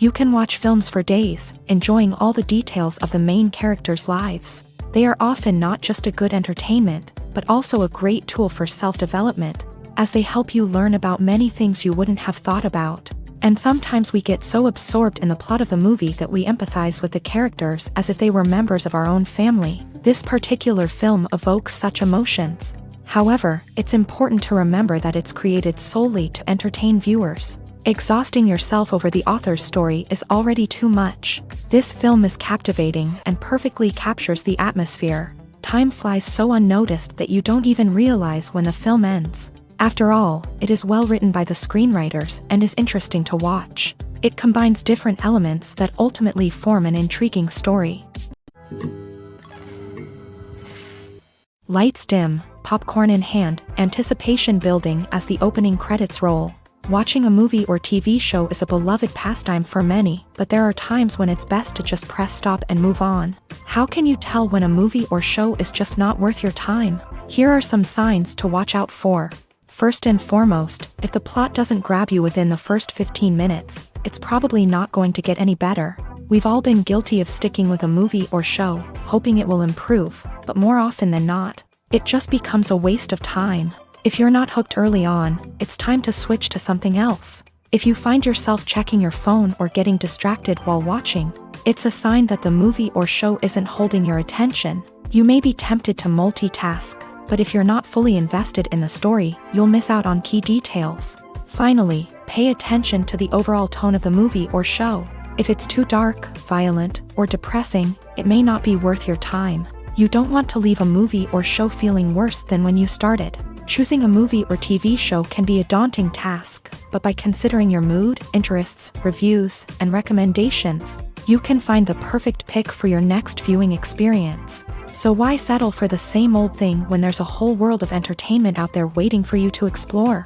You can watch films for days, enjoying all the details of the main characters' lives. They are often not just a good entertainment, but also a great tool for self-development, as they help you learn about many things you wouldn't have thought about. And sometimes we get so absorbed in the plot of the movie that we empathize with the characters as if they were members of our own family. This particular film evokes such emotions. However, it's important to remember that it's created solely to entertain viewers. Exhausting yourself over the author's story is already too much. This film is captivating and perfectly captures the atmosphere. Time flies so unnoticed that you don't even realize when the film ends. After all, it is well written by the screenwriters and is interesting to watch. It combines different elements that ultimately form an intriguing story. Lights dim, popcorn in hand, anticipation building as the opening credits roll. Watching a movie or TV show is a beloved pastime for many, but there are times when it's best to just press stop and move on. How can you tell when a movie or show is just not worth your time? Here are some signs to watch out for. First and foremost, if the plot doesn't grab you within the first 15 minutes, it's probably not going to get any better. We've all been guilty of sticking with a movie or show, hoping it will improve, but more often than not, it just becomes a waste of time. If you're not hooked early on, it's time to switch to something else. If you find yourself checking your phone or getting distracted while watching, it's a sign that the movie or show isn't holding your attention. You may be tempted to multitask, but if you're not fully invested in the story, you'll miss out on key details. Finally, pay attention to the overall tone of the movie or show. If it's too dark, violent, or depressing, it may not be worth your time. You don't want to leave a movie or show feeling worse than when you started. Choosing a movie or TV show can be a daunting task, but by considering your mood, interests, reviews, and recommendations, you can find the perfect pick for your next viewing experience. So why settle for the same old thing when there's a whole world of entertainment out there waiting for you to explore?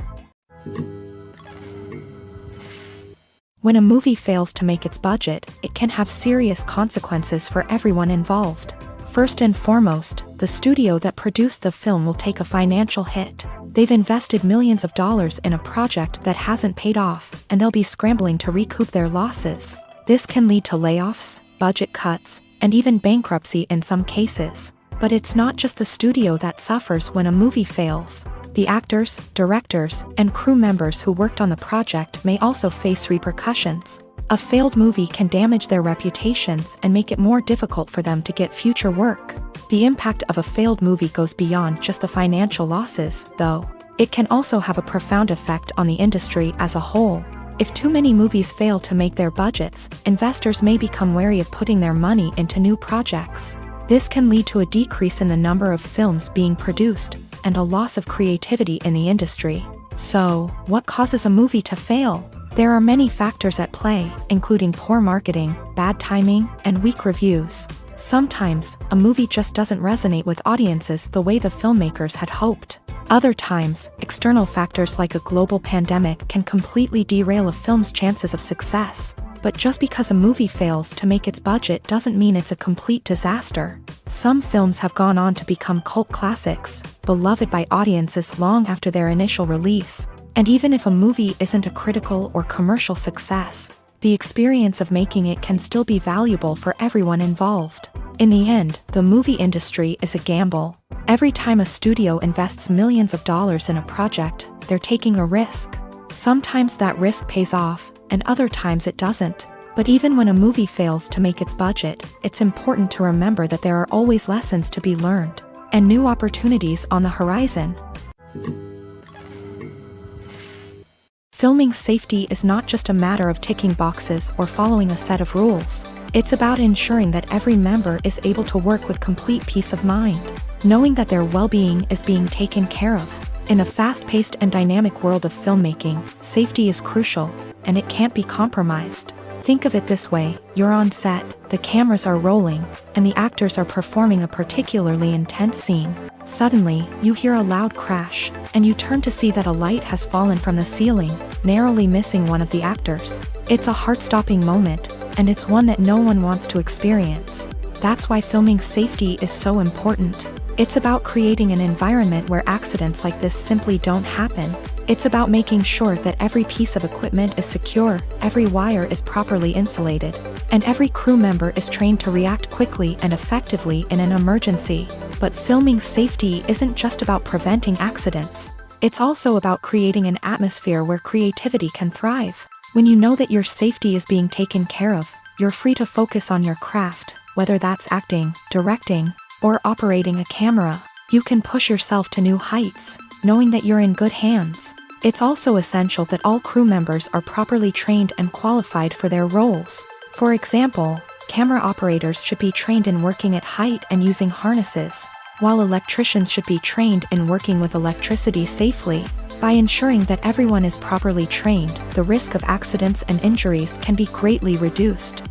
When a movie fails to make its budget, it can have serious consequences for everyone involved. First and foremost, the studio that produced the film will take a financial hit. They've invested millions of dollars in a project that hasn't paid off, and they'll be scrambling to recoup their losses. This can lead to layoffs, budget cuts, and even bankruptcy in some cases. But it's not just the studio that suffers when a movie fails. The actors, directors, and crew members who worked on the project may also face repercussions. A failed movie can damage their reputations and make it more difficult for them to get future work. The impact of a failed movie goes beyond just the financial losses, though. It can also have a profound effect on the industry as a whole. If too many movies fail to make their budgets, investors may become wary of putting their money into new projects. This can lead to a decrease in the number of films being produced, and a loss of creativity in the industry. So, what causes a movie to fail? There are many factors at play, including poor marketing, bad timing, and weak reviews. Sometimes, a movie just doesn't resonate with audiences the way the filmmakers had hoped. Other times, external factors like a global pandemic can completely derail a film's chances of success. But just because a movie fails to make its budget doesn't mean it's a complete disaster. Some films have gone on to become cult classics, beloved by audiences long after their initial release. And even if a movie isn't a critical or commercial success, the experience of making it can still be valuable for everyone involved. In the end, the movie industry is a gamble. Every time a studio invests millions of dollars in a project, they're taking a risk. Sometimes that risk pays off, and other times it doesn't. But even when a movie fails to make its budget, it's important to remember that there are always lessons to be learned, and new opportunities on the horizon. Filming safety is not just a matter of ticking boxes or following a set of rules. It's about ensuring that every member is able to work with complete peace of mind, knowing that their well-being is being taken care of. In a fast-paced and dynamic world of filmmaking, safety is crucial, and it can't be compromised. Think of it this way: you're on set, the cameras are rolling, and the actors are performing a particularly intense scene. Suddenly, you hear a loud crash, and you turn to see that a light has fallen from the ceiling, narrowly missing one of the actors. It's a heart-stopping moment, and it's one that no one wants to experience. That's why filming safety is so important. It's about creating an environment where accidents like this simply don't happen. It's about making sure that every piece of equipment is secure, every wire is properly insulated, and every crew member is trained to react quickly and effectively in an emergency. But filming safety isn't just about preventing accidents. It's also about creating an atmosphere where creativity can thrive. When you know that your safety is being taken care of, you're free to focus on your craft, whether that's acting, directing, or operating a camera. You can push yourself to new heights, knowing that you're in good hands. It's also essential that all crew members are properly trained and qualified for their roles. For example, camera operators should be trained in working at height and using harnesses, while electricians should be trained in working with electricity safely. By ensuring that everyone is properly trained, the risk of accidents and injuries can be greatly reduced.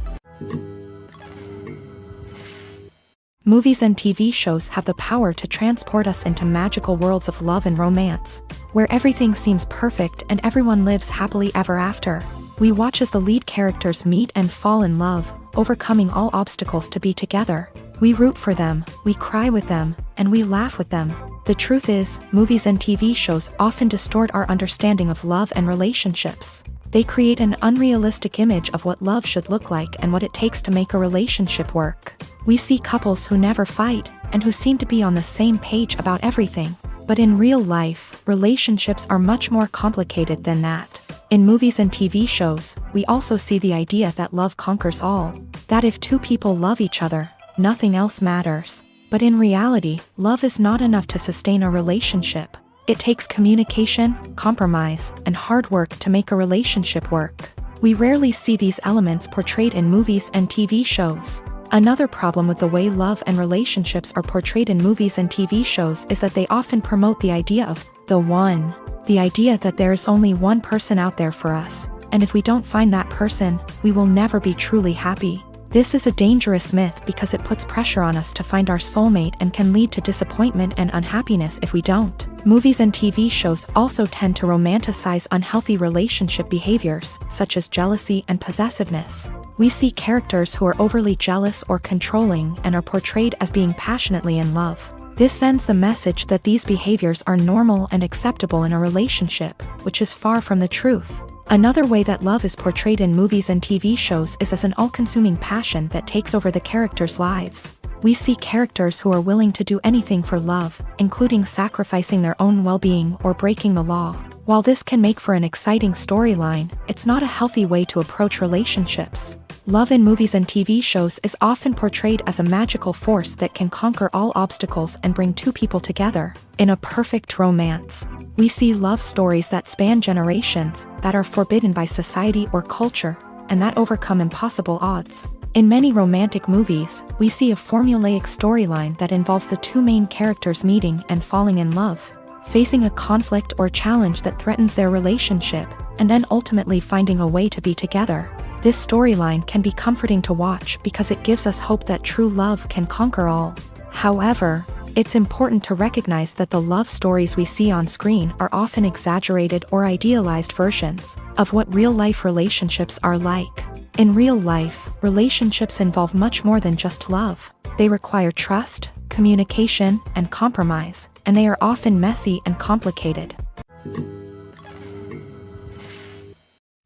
Movies and TV shows have the power to transport us into magical worlds of love and romance, where everything seems perfect and everyone lives happily ever after. We watch as the lead characters meet and fall in love, overcoming all obstacles to be together. We root for them, we cry with them, and we laugh with them. The truth is, movies and TV shows often distort our understanding of love and relationships. They create an unrealistic image of what love should look like and what it takes to make a relationship work. We see couples who never fight, and who seem to be on the same page about everything. But in real life, relationships are much more complicated than that. In movies and TV shows, we also see the idea that love conquers all. That if two people love each other, nothing else matters. But in reality, love is not enough to sustain a relationship. It takes communication, compromise, and hard work to make a relationship work. We rarely see these elements portrayed in movies and TV shows. Another problem with the way love and relationships are portrayed in movies and TV shows is that they often promote the idea of the one. The idea that there is only one person out there for us, and if we don't find that person, we will never be truly happy. This is a dangerous myth because it puts pressure on us to find our soulmate and can lead to disappointment and unhappiness if we don't. Movies and TV shows also tend to romanticize unhealthy relationship behaviors, such as jealousy and possessiveness. We see characters who are overly jealous or controlling and are portrayed as being passionately in love. This sends the message that these behaviors are normal and acceptable in a relationship, which is far from the truth. Another way that love is portrayed in movies and TV shows is as an all-consuming passion that takes over the characters' lives. We see characters who are willing to do anything for love, including sacrificing their own well-being or breaking the law. While this can make for an exciting storyline, it's not a healthy way to approach relationships. Love in movies and TV shows is often portrayed as a magical force that can conquer all obstacles and bring two people together. In a perfect romance, we see love stories that span generations, that are forbidden by society or culture, and that overcome impossible odds. In many romantic movies, we see a formulaic storyline that involves the two main characters meeting and falling in love, facing a conflict or challenge that threatens their relationship, and then ultimately finding a way to be together. This storyline can be comforting to watch because it gives us hope that true love can conquer all. However, it's important to recognize that the love stories we see on screen are often exaggerated or idealized versions of what real-life relationships are like. In real life, relationships involve much more than just love. They require trust, communication, and compromise, and they are often messy and complicated.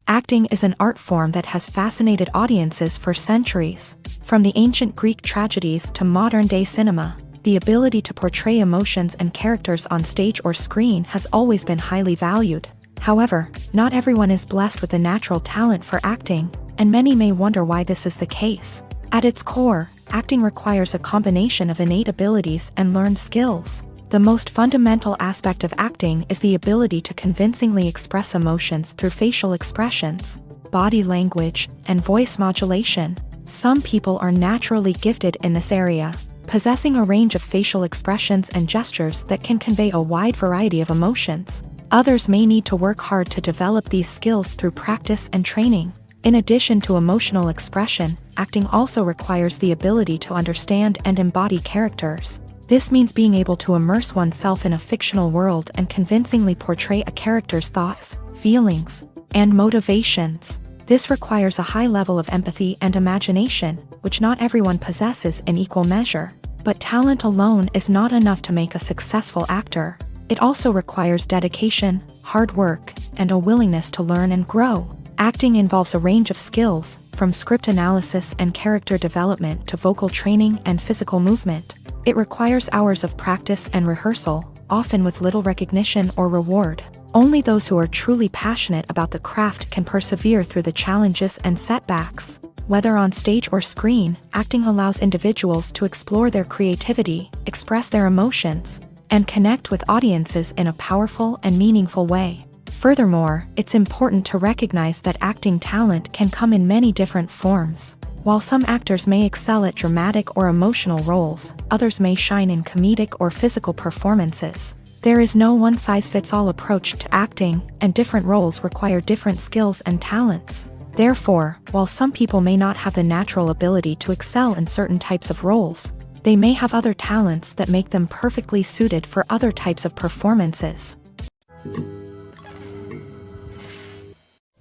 Acting is an art form that has fascinated audiences for centuries. From the ancient Greek tragedies to modern-day cinema, the ability to portray emotions and characters on stage or screen has always been highly valued. However, not everyone is blessed with a natural talent for acting, and many may wonder why this is the case. At its core, acting requires a combination of innate abilities and learned skills. The most fundamental aspect of acting is the ability to convincingly express emotions through facial expressions, body language, and voice modulation. Some people are naturally gifted in this area, possessing a range of facial expressions and gestures that can convey a wide variety of emotions. Others may need to work hard to develop these skills through practice and training. In addition to emotional expression, acting also requires the ability to understand and embody characters. This means being able to immerse oneself in a fictional world and convincingly portray a character's thoughts, feelings, and motivations. This requires a high level of empathy and imagination, which not everyone possesses in equal measure. But talent alone is not enough to make a successful actor. It also requires dedication, hard work, and a willingness to learn and grow. Acting involves a range of skills, from script analysis and character development to vocal training and physical movement. It requires hours of practice and rehearsal, often with little recognition or reward. Only those who are truly passionate about the craft can persevere through the challenges and setbacks. Whether on stage or screen, acting allows individuals to explore their creativity, express their emotions, and connect with audiences in a powerful and meaningful way. Furthermore, it's important to recognize that acting talent can come in many different forms. While some actors may excel at dramatic or emotional roles, others may shine in comedic or physical performances. There is no one-size-fits-all approach to acting, and different roles require different skills and talents. Therefore, while some people may not have the natural ability to excel in certain types of roles, they may have other talents that make them perfectly suited for other types of performances.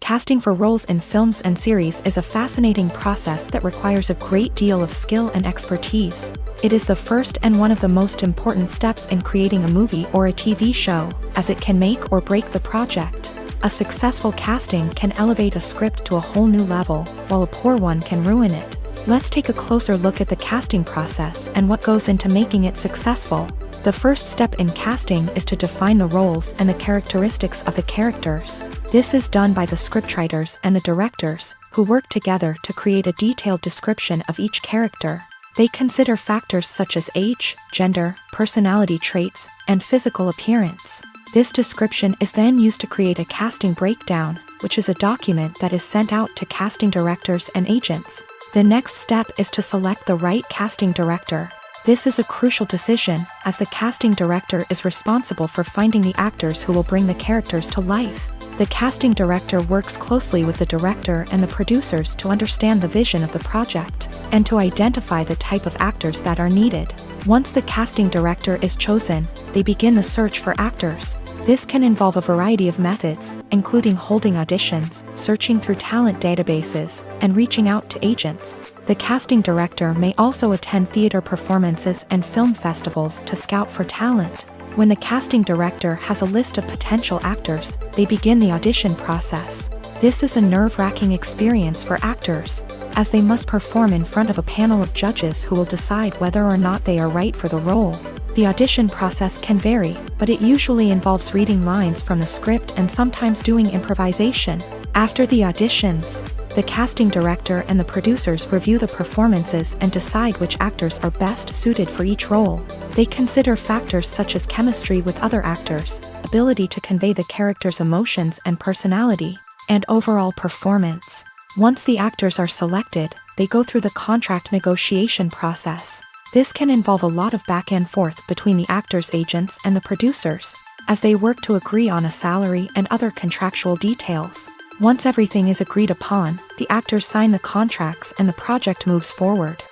Casting for roles in films and series is a fascinating process that requires a great deal of skill and expertise. It is the first and one of the most important steps in creating a movie or a TV show, as it can make or break the project. A successful casting can elevate a script to a whole new level, while a poor one can ruin it. Let's take a closer look at the casting process and what goes into making it successful. The first step in casting is to define the roles and the characteristics of the characters. This is done by the scriptwriters and the directors, who work together to create a detailed description of each character. They consider factors such as age, gender, personality traits, and physical appearance. This description is then used to create a casting breakdown, which is a document that is sent out to casting directors and agents. The next step is to select the right casting director. This is a crucial decision, as the casting director is responsible for finding the actors who will bring the characters to life. The casting director works closely with the director and the producers to understand the vision of the project, and to identify the type of actors that are needed. Once the casting director is chosen, they begin the search for actors. This can involve a variety of methods, including holding auditions, searching through talent databases, and reaching out to agents. The casting director may also attend theater performances and film festivals to scout for talent. When the casting director has a list of potential actors, they begin the audition process. This is a nerve-wracking experience for actors, as they must perform in front of a panel of judges who will decide whether or not they are right for the role. The audition process can vary, but it usually involves reading lines from the script and sometimes doing improvisation. After the auditions, the casting director and the producers review the performances and decide which actors are best suited for each role. They consider factors such as chemistry with other actors, ability to convey the character's emotions and personality, and overall performance. Once the actors are selected, they go through the contract negotiation process. This can involve a lot of back and forth between the actors' agents and the producers, as they work to agree on a salary and other contractual details. Once everything is agreed upon, the actors sign the contracts and the project moves forward.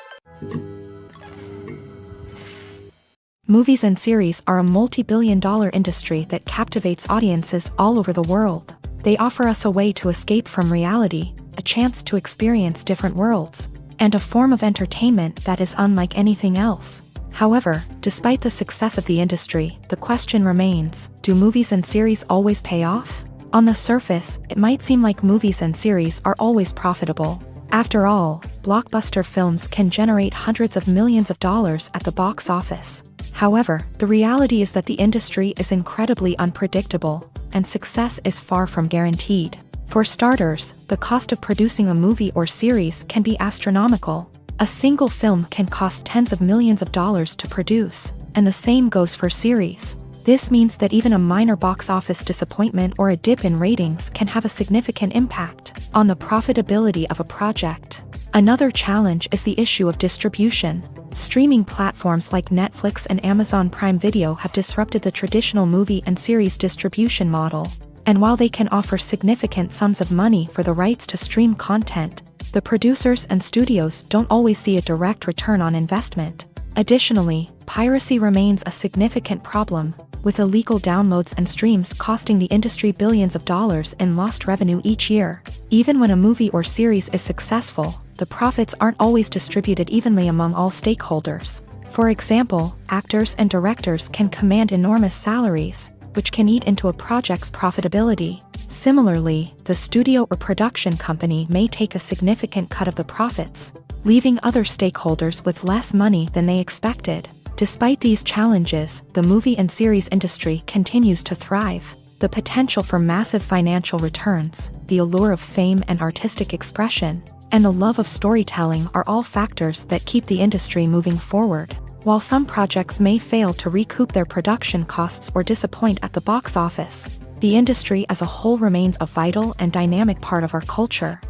Movies and series are a multi-billion-dollar industry that captivates audiences all over the world. They offer us a way to escape from reality, a chance to experience different worlds, and a form of entertainment that is unlike anything else. However, despite the success of the industry, the question remains, do movies and series always pay off? On the surface, it might seem like movies and series are always profitable. After all, blockbuster films can generate hundreds of millions of dollars at the box office. However, the reality is that the industry is incredibly unpredictable, and success is far from guaranteed. For starters, the cost of producing a movie or series can be astronomical. A single film can cost tens of millions of dollars to produce, and the same goes for series. This means that even a minor box office disappointment or a dip in ratings can have a significant impact on the profitability of a project. Another challenge is the issue of distribution. Streaming platforms like Netflix and Amazon Prime Video have disrupted the traditional movie and series distribution model. And while they can offer significant sums of money for the rights to stream content, the producers and studios don't always see a direct return on investment. Additionally, piracy remains a significant problem, with illegal downloads and streams costing the industry billions of dollars in lost revenue each year. Even when a movie or series is successful, the profits aren't always distributed evenly among all stakeholders. For example, actors and directors can command enormous salaries, which can eat into a project's profitability. Similarly, the studio or production company may take a significant cut of the profits, leaving other stakeholders with less money than they expected. Despite these challenges, the movie and series industry continues to thrive. The potential for massive financial returns, the allure of fame and artistic expression, and the love of storytelling are all factors that keep the industry moving forward. While some projects may fail to recoup their production costs or disappoint at the box office, the industry as a whole remains a vital and dynamic part of our culture.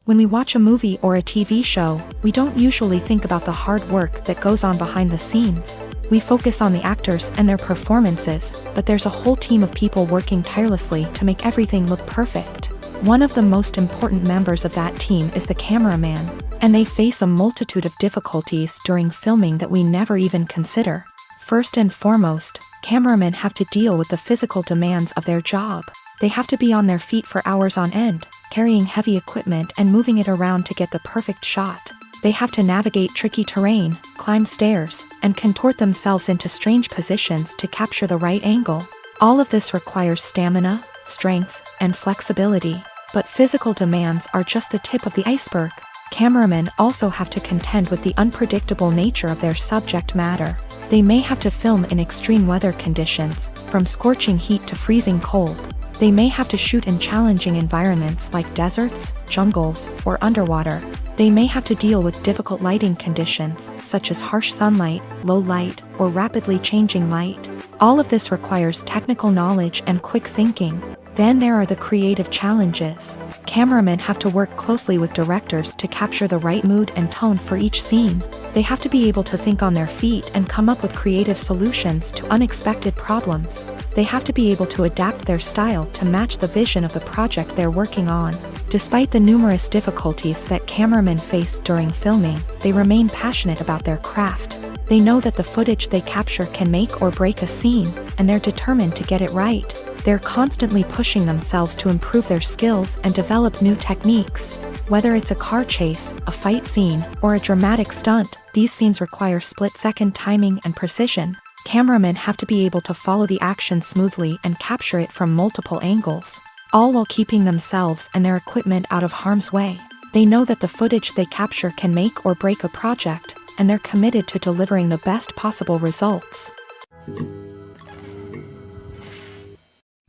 When we watch a movie or a TV show, we don't usually think about the hard work that goes on behind the scenes. We focus on the actors and their performances, but there's a whole team of people working tirelessly to make everything look perfect. One of the most important members of that team is the cameraman, and they face a multitude of difficulties during filming that we never even consider. First and foremost, cameramen have to deal with the physical demands of their job. They have to be on their feet for hours on end, carrying heavy equipment and moving it around to get the perfect shot. They have to navigate tricky terrain, climb stairs, and contort themselves into strange positions to capture the right angle. All of this requires stamina, strength, and flexibility. But physical demands are just the tip of the iceberg. Cameramen also have to contend with the unpredictable nature of their subject matter. They may have to film in extreme weather conditions, from scorching heat to freezing cold. They may have to shoot in challenging environments like deserts, jungles, or underwater. They may have to deal with difficult lighting conditions, such as harsh sunlight, low light, or rapidly changing light. All of this requires technical knowledge and quick thinking. Then there are the creative challenges. Cameramen have to work closely with directors to capture the right mood and tone for each scene. They have to be able to think on their feet and come up with creative solutions to unexpected problems. They have to be able to adapt their style to match the vision of the project they're working on. Despite the numerous difficulties that cameramen face during filming, they remain passionate about their craft. They know that the footage they capture can make or break a scene, and they're determined to get it right. They're constantly pushing themselves to improve their skills and develop new techniques. Whether it's a car chase, a fight scene, or a dramatic stunt, these scenes require split-second timing and precision. Cameramen have to be able to follow the action smoothly and capture it from multiple angles, all while keeping themselves and their equipment out of harm's way. They know that the footage they capture can make or break a project, and they're committed to delivering the best possible results.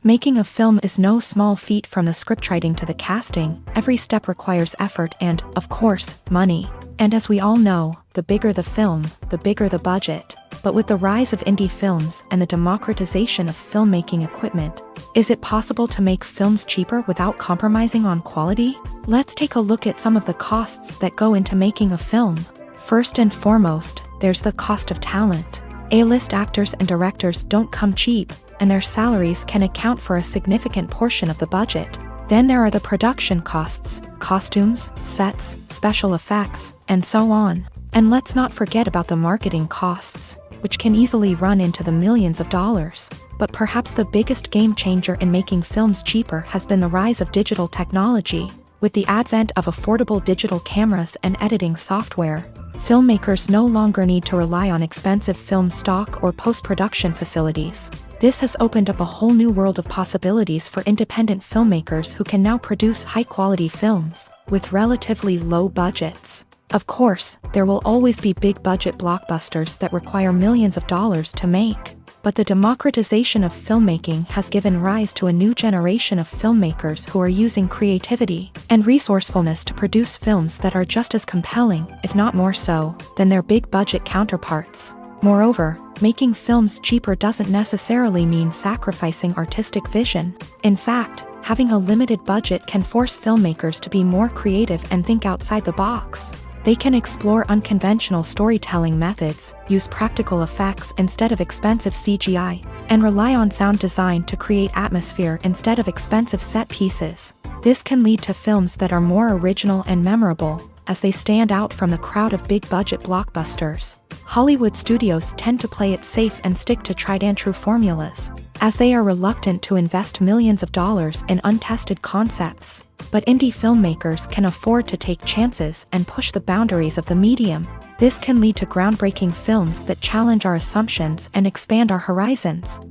Making a film is no small feat. From the scriptwriting to the casting, every step requires effort and, of course, money. And as we all know, the bigger the film, the bigger the budget. But with the rise of indie films and the democratization of filmmaking equipment, is it possible to make films cheaper without compromising on quality? Let's take a look at some of the costs that go into making a film. First and foremost, there's the cost of talent. A-list actors and directors don't come cheap, and their salaries can account for a significant portion of the budget. Then there are the production costs, costumes, sets, special effects, and so on. And let's not forget about the marketing costs, which can easily run into the millions of dollars. But perhaps the biggest game changer in making films cheaper has been the rise of digital technology. With the advent of affordable digital cameras and editing software, filmmakers no longer need to rely on expensive film stock or post-production facilities. This has opened up a whole new world of possibilities for independent filmmakers who can now produce high-quality films with relatively low budgets. Of course, there will always be big-budget blockbusters that require millions of dollars to make. But the democratization of filmmaking has given rise to a new generation of filmmakers who are using creativity and resourcefulness to produce films that are just as compelling, if not more so, than their big-budget counterparts. Moreover, making films cheaper doesn't necessarily mean sacrificing artistic vision. In fact, having a limited budget can force filmmakers to be more creative and think outside the box. They can explore unconventional storytelling methods, use practical effects instead of expensive CGI, and rely on sound design to create atmosphere instead of expensive set pieces. This can lead to films that are more original and memorable, as they stand out from the crowd of big-budget blockbusters. Hollywood studios tend to play it safe and stick to tried-and-true formulas, as they are reluctant to invest millions of dollars in untested concepts. But indie filmmakers can afford to take chances and push the boundaries of the medium. This can lead to groundbreaking films that challenge our assumptions and expand our horizons.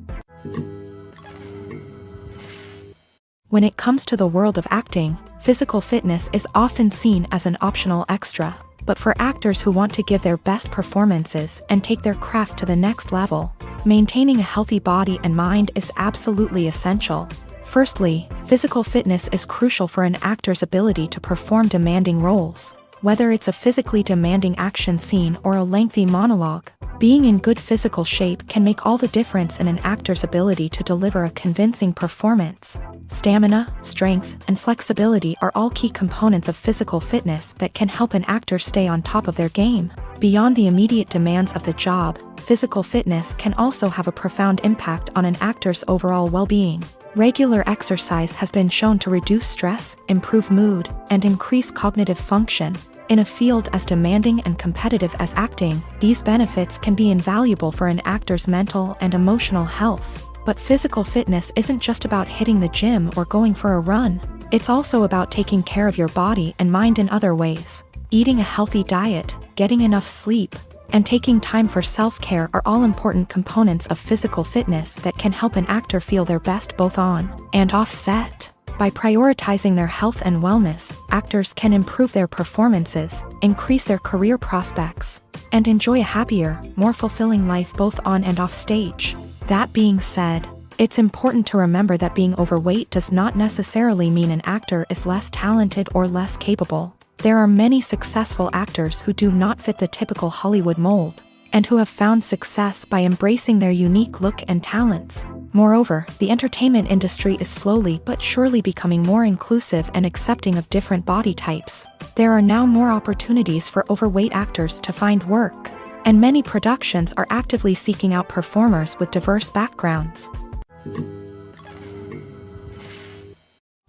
When it comes to the world of acting, physical fitness is often seen as an optional extra. But for actors who want to give their best performances and take their craft to the next level, maintaining a healthy body and mind is absolutely essential. Firstly, physical fitness is crucial for an actor's ability to perform demanding roles. Whether it's a physically demanding action scene or a lengthy monologue, being in good physical shape can make all the difference in an actor's ability to deliver a convincing performance. Stamina, strength, and flexibility are all key components of physical fitness that can help an actor stay on top of their game. Beyond the immediate demands of the job, physical fitness can also have a profound impact on an actor's overall well-being. Regular exercise has been shown to reduce stress, improve mood, and increase cognitive function. In a field as demanding and competitive as acting, these benefits can be invaluable for an actor's mental and emotional health. But physical fitness isn't just about hitting the gym or going for a run. It's also about taking care of your body and mind in other ways. Eating a healthy diet, getting enough sleep, and taking time for self-care are all important components of physical fitness that can help an actor feel their best both on and off set. By prioritizing their health and wellness, actors can improve their performances, increase their career prospects, and enjoy a happier, more fulfilling life both on and off stage. That being said, it's important to remember that being overweight does not necessarily mean an actor is less talented or less capable. There are many successful actors who do not fit the typical Hollywood mold, and who have found success by embracing their unique look and talents. Moreover, the entertainment industry is slowly but surely becoming more inclusive and accepting of different body types. There are now more opportunities for overweight actors to find work, and many productions are actively seeking out performers with diverse backgrounds.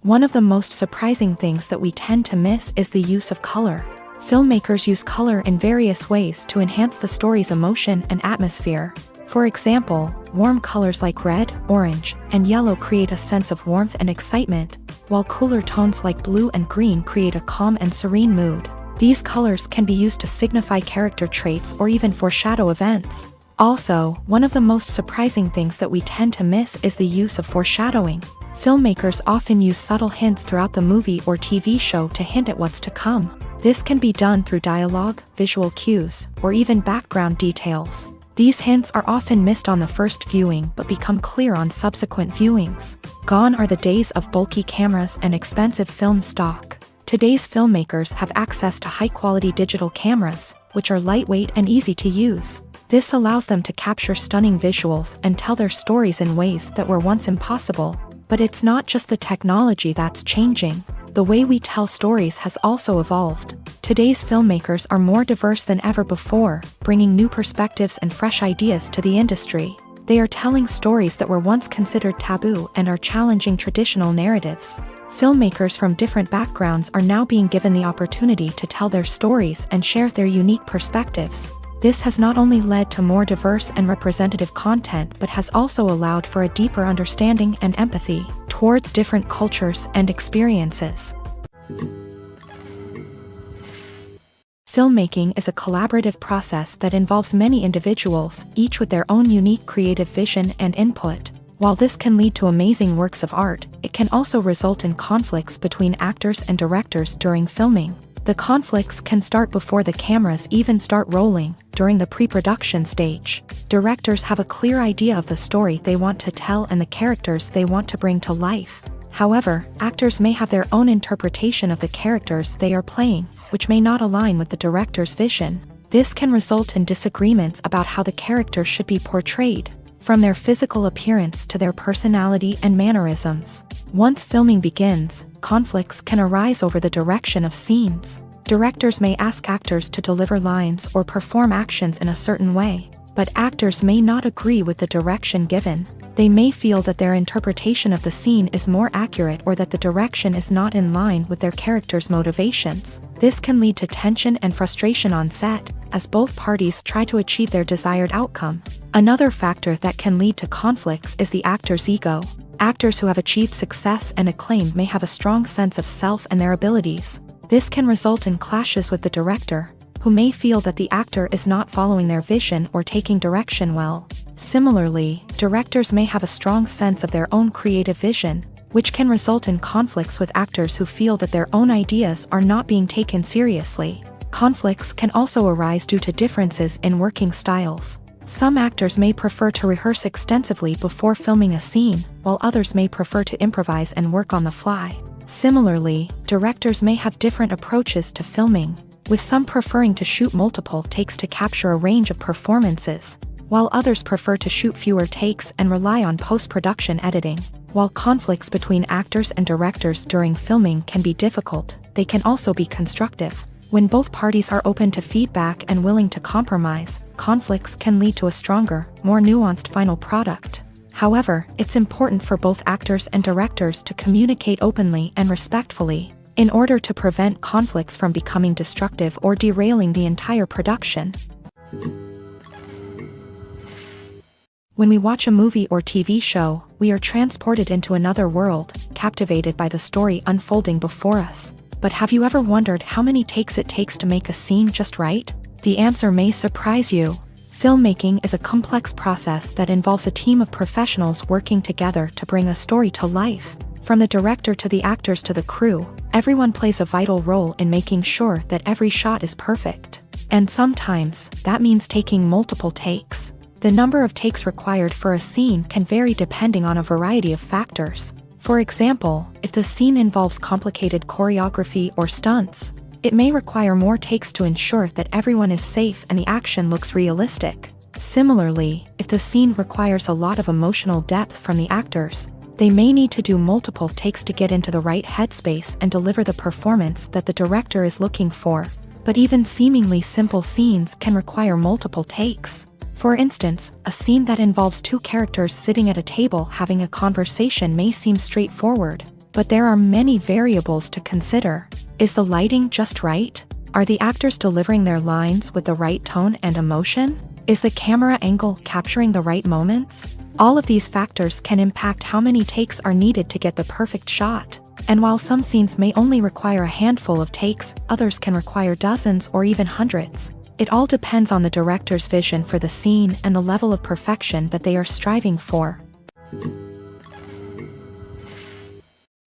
One of the most surprising things that we tend to miss is the use of color. Filmmakers use color in various ways to enhance the story's emotion and atmosphere. For example, warm colors like red, orange, and yellow create a sense of warmth and excitement, while cooler tones like blue and green create a calm and serene mood. These colors can be used to signify character traits or even foreshadow events. Also, one of the most surprising things that we tend to miss is the use of foreshadowing. Filmmakers often use subtle hints throughout the movie or TV show to hint at what's to come. This can be done through dialogue, visual cues, or even background details. These hints are often missed on the first viewing but become clear on subsequent viewings. Gone are the days of bulky cameras and expensive film stock. Today's filmmakers have access to high-quality digital cameras, which are lightweight and easy to use. This allows them to capture stunning visuals and tell their stories in ways that were once impossible. But it's not just the technology that's changing. The way we tell stories has also evolved. Today's filmmakers are more diverse than ever before, bringing new perspectives and fresh ideas to the industry. They are telling stories that were once considered taboo and are challenging traditional narratives. Filmmakers from different backgrounds are now being given the opportunity to tell their stories and share their unique perspectives. This has not only led to more diverse and representative content but has also allowed for a deeper understanding and empathy towards different cultures and experiences. Filmmaking is a collaborative process that involves many individuals, each with their own unique creative vision and input. While this can lead to amazing works of art, it can also result in conflicts between actors and directors during filming. The conflicts can start before the cameras even start rolling, during the pre-production stage. Directors have a clear idea of the story they want to tell and the characters they want to bring to life. However, actors may have their own interpretation of the characters they are playing, which may not align with the director's vision. This can result in disagreements about how the character should be portrayed, from their physical appearance to their personality and mannerisms. Once filming begins, conflicts can arise over the direction of scenes. Directors may ask actors to deliver lines or perform actions in a certain way, but actors may not agree with the direction given. They may feel that their interpretation of the scene is more accurate or that the direction is not in line with their character's motivations. This can lead to tension and frustration on set, as both parties try to achieve their desired outcome. Another factor that can lead to conflicts is the actor's ego. Actors who have achieved success and acclaim may have a strong sense of self and their abilities. This can result in clashes with the director, who may feel that the actor is not following their vision or taking direction well. Similarly, directors may have a strong sense of their own creative vision, which can result in conflicts with actors who feel that their own ideas are not being taken seriously. Conflicts can also arise due to differences in working styles. Some actors may prefer to rehearse extensively before filming a scene, while others may prefer to improvise and work on the fly. Similarly, directors may have different approaches to filming, with some preferring to shoot multiple takes to capture a range of performances, while others prefer to shoot fewer takes and rely on post-production editing. While conflicts between actors and directors during filming can be difficult, they can also be constructive. When both parties are open to feedback and willing to compromise, conflicts can lead to a stronger, more nuanced final product. However, it's important for both actors and directors to communicate openly and respectfully, in order to prevent conflicts from becoming destructive or derailing the entire production. When we watch a movie or TV show, we are transported into another world, captivated by the story unfolding before us. But have you ever wondered how many takes it takes to make a scene just right? The answer may surprise you. Filmmaking is a complex process that involves a team of professionals working together to bring a story to life. From the director to the actors to the crew, everyone plays a vital role in making sure that every shot is perfect. And sometimes, that means taking multiple takes. The number of takes required for a scene can vary depending on a variety of factors. For example, if the scene involves complicated choreography or stunts, it may require more takes to ensure that everyone is safe and the action looks realistic. Similarly, if the scene requires a lot of emotional depth from the actors, they may need to do multiple takes to get into the right headspace and deliver the performance that the director is looking for. But even seemingly simple scenes can require multiple takes. For instance, a scene that involves two characters sitting at a table having a conversation may seem straightforward, but there are many variables to consider. Is the lighting just right? Are the actors delivering their lines with the right tone and emotion? Is the camera angle capturing the right moments? All of these factors can impact how many takes are needed to get the perfect shot. And while some scenes may only require a handful of takes, others can require dozens or even hundreds. It all depends on the director's vision for the scene and the level of perfection that they are striving for.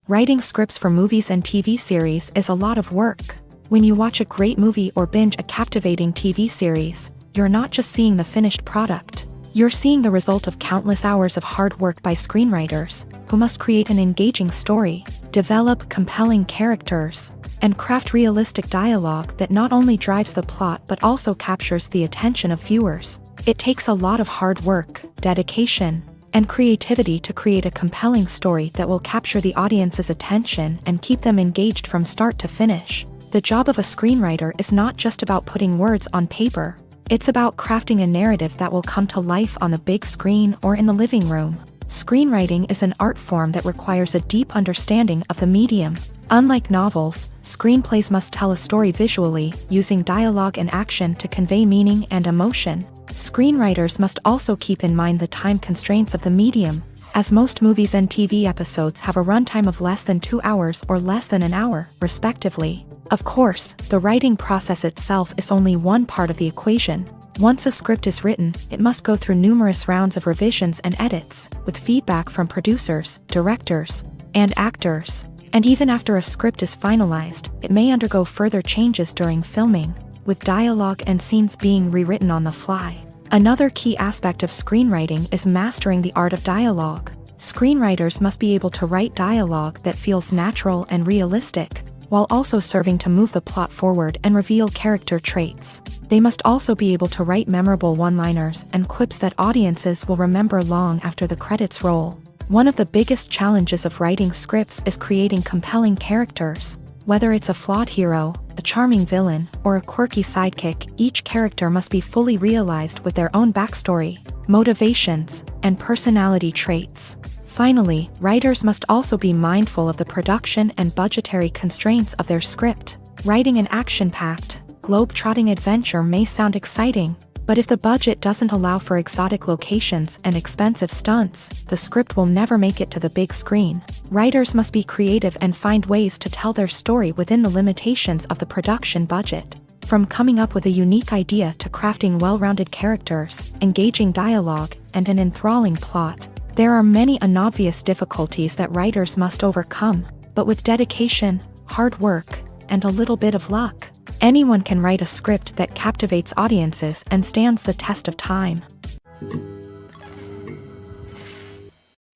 Writing scripts for movies and TV series is a lot of work. When you watch a great movie or binge a captivating TV series, you're not just seeing the finished product. You're seeing the result of countless hours of hard work by screenwriters, who must create an engaging story, develop compelling characters, and craft realistic dialogue that not only drives the plot but also captures the attention of viewers. It takes a lot of hard work, dedication, and creativity to create a compelling story that will capture the audience's attention and keep them engaged from start to finish. The job of a screenwriter is not just about putting words on paper. It's about crafting a narrative that will come to life on the big screen or in the living room. Screenwriting is an art form that requires a deep understanding of the medium. Unlike novels, screenplays must tell a story visually, using dialogue and action to convey meaning and emotion. Screenwriters must also keep in mind the time constraints of the medium, as most movies and TV episodes have a runtime of less than 2 hours or less than an hour, respectively. Of course, the writing process itself is only one part of the equation. Once a script is written, it must go through numerous rounds of revisions and edits, with feedback from producers, directors, and actors. And even after a script is finalized, it may undergo further changes during filming, with dialogue and scenes being rewritten on the fly. Another key aspect of screenwriting is mastering the art of dialogue. Screenwriters must be able to write dialogue that feels natural and realistic, while also serving to move the plot forward and reveal character traits. They must also be able to write memorable one-liners and quips that audiences will remember long after the credits roll. One of the biggest challenges of writing scripts is creating compelling characters. Whether it's a flawed hero, a charming villain, or a quirky sidekick, each character must be fully realized with their own backstory, motivations, and personality traits. Finally, writers must also be mindful of the production and budgetary constraints of their script. Writing an action-packed, globe-trotting adventure may sound exciting, but if the budget doesn't allow for exotic locations and expensive stunts, the script will never make it to the big screen. Writers must be creative and find ways to tell their story within the limitations of the production budget. From coming up with a unique idea to crafting well-rounded characters, engaging dialogue, and an enthralling plot, there are many unobvious difficulties that writers must overcome, but with dedication, hard work, and a little bit of luck, anyone can write a script that captivates audiences and stands the test of time.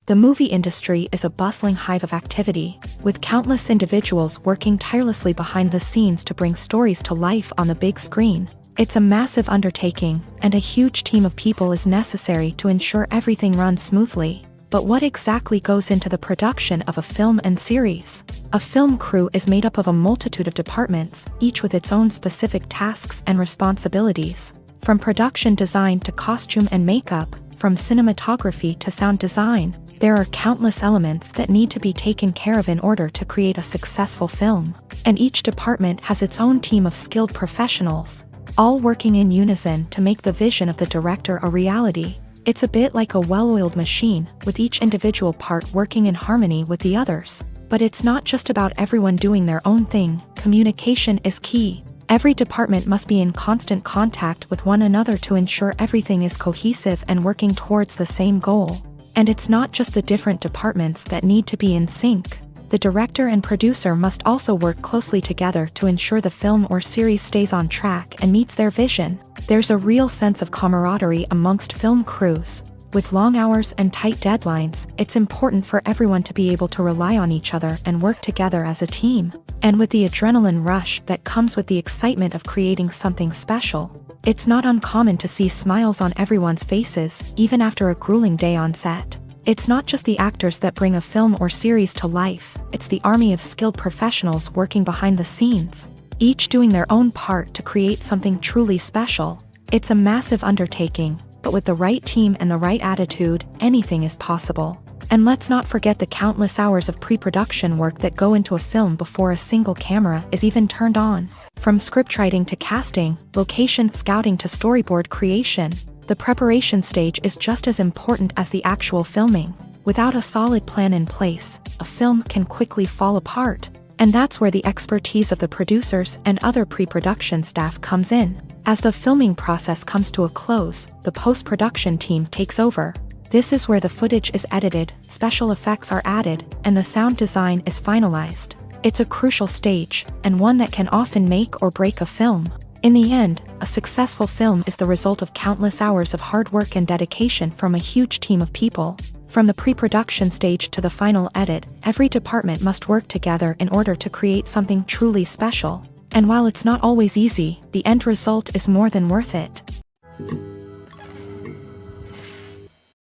The movie industry is a bustling hive of activity, with countless individuals working tirelessly behind the scenes to bring stories to life on the big screen. It's a massive undertaking, and a huge team of people is necessary to ensure everything runs smoothly. But what exactly goes into the production of a film and series? A film crew is made up of a multitude of departments, each with its own specific tasks and responsibilities. From production design to costume and makeup, from cinematography to sound design, there are countless elements that need to be taken care of in order to create a successful film. And each department has its own team of skilled professionals, all working in unison to make the vision of the director a reality. It's a bit like a well-oiled machine, with each individual part working in harmony with the others. But it's not just about everyone doing their own thing. Communication is key. Every department must be in constant contact with one another to ensure everything is cohesive and working towards the same goal. And it's not just the different departments that need to be in sync. The director and producer must also work closely together to ensure the film or series stays on track and meets their vision. There's a real sense of camaraderie amongst film crews. With long hours and tight deadlines, it's important for everyone to be able to rely on each other and work together as a team. And with the adrenaline rush that comes with the excitement of creating something special, it's not uncommon to see smiles on everyone's faces, even after a grueling day on set. It's not just the actors that bring a film or series to life, it's the army of skilled professionals working behind the scenes, each doing their own part to create something truly special. It's a massive undertaking, but with the right team and the right attitude, anything is possible. And let's not forget the countless hours of pre-production work that go into a film before a single camera is even turned on. From scriptwriting to casting, location scouting to storyboard creation, the preparation stage is just as important as the actual filming. Without a solid plan in place, a film can quickly fall apart. And that's where the expertise of the producers and other pre-production staff comes in. As the filming process comes to a close, the post-production team takes over. This is where the footage is edited, special effects are added, and the sound design is finalized. It's a crucial stage, and one that can often make or break a film. In the end, a successful film is the result of countless hours of hard work and dedication from a huge team of people. From the pre-production stage to the final edit, every department must work together in order to create something truly special. And while it's not always easy, the end result is more than worth it.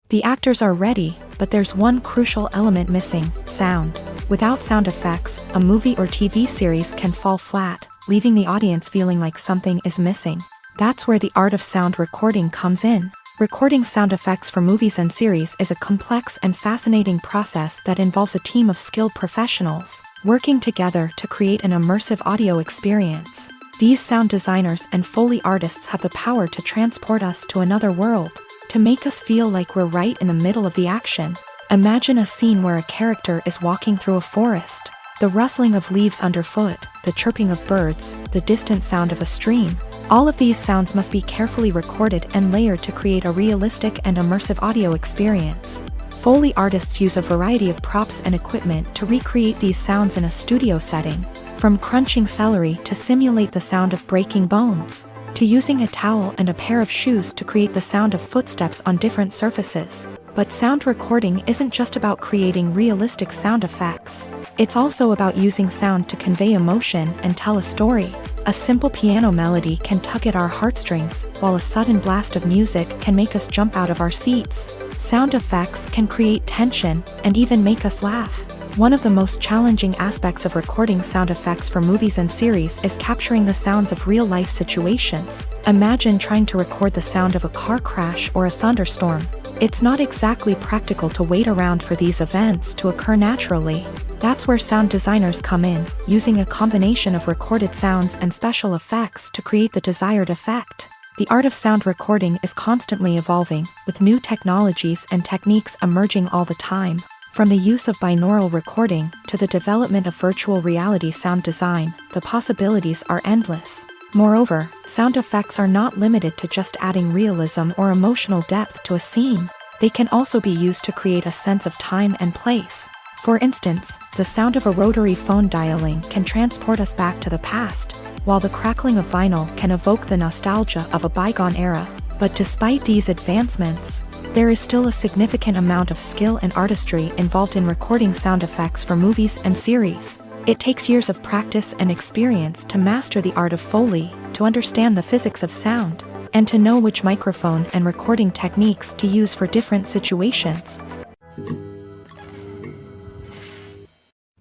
The actors are ready, but there's one crucial element missing: sound. Without sound effects, a movie or TV series can fall flat, leaving the audience feeling like something is missing. That's where the art of sound recording comes in. Recording sound effects for movies and series is a complex and fascinating process that involves a team of skilled professionals working together to create an immersive audio experience. These sound designers and Foley artists have the power to transport us to another world, to make us feel like we're right in the middle of the action. Imagine a scene where a character is walking through a forest. The rustling of leaves underfoot, the chirping of birds, the distant sound of a stream. All of these sounds must be carefully recorded and layered to create a realistic and immersive audio experience. Foley artists use a variety of props and equipment to recreate these sounds in a studio setting, from crunching celery to simulate the sound of breaking bones, to using a towel and a pair of shoes to create the sound of footsteps on different surfaces. But sound recording isn't just about creating realistic sound effects. It's also about using sound to convey emotion and tell a story. A simple piano melody can tug at our heartstrings, while a sudden blast of music can make us jump out of our seats. Sound effects can create tension and even make us laugh. One of the most challenging aspects of recording sound effects for movies and series is capturing the sounds of real-life situations. Imagine trying to record the sound of a car crash or a thunderstorm. It's not exactly practical to wait around for these events to occur naturally. That's where sound designers come in, using a combination of recorded sounds and special effects to create the desired effect. The art of sound recording is constantly evolving, with new technologies and techniques emerging all the time. From the use of binaural recording to the development of virtual reality sound design, the possibilities are endless. Moreover, sound effects are not limited to just adding realism or emotional depth to a scene. They can also be used to create a sense of time and place. For instance, the sound of a rotary phone dialing can transport us back to the past, while the crackling of vinyl can evoke the nostalgia of a bygone era. But despite these advancements, there is still a significant amount of skill and artistry involved in recording sound effects for movies and series. It takes years of practice and experience to master the art of Foley, to understand the physics of sound, and to know which microphone and recording techniques to use for different situations.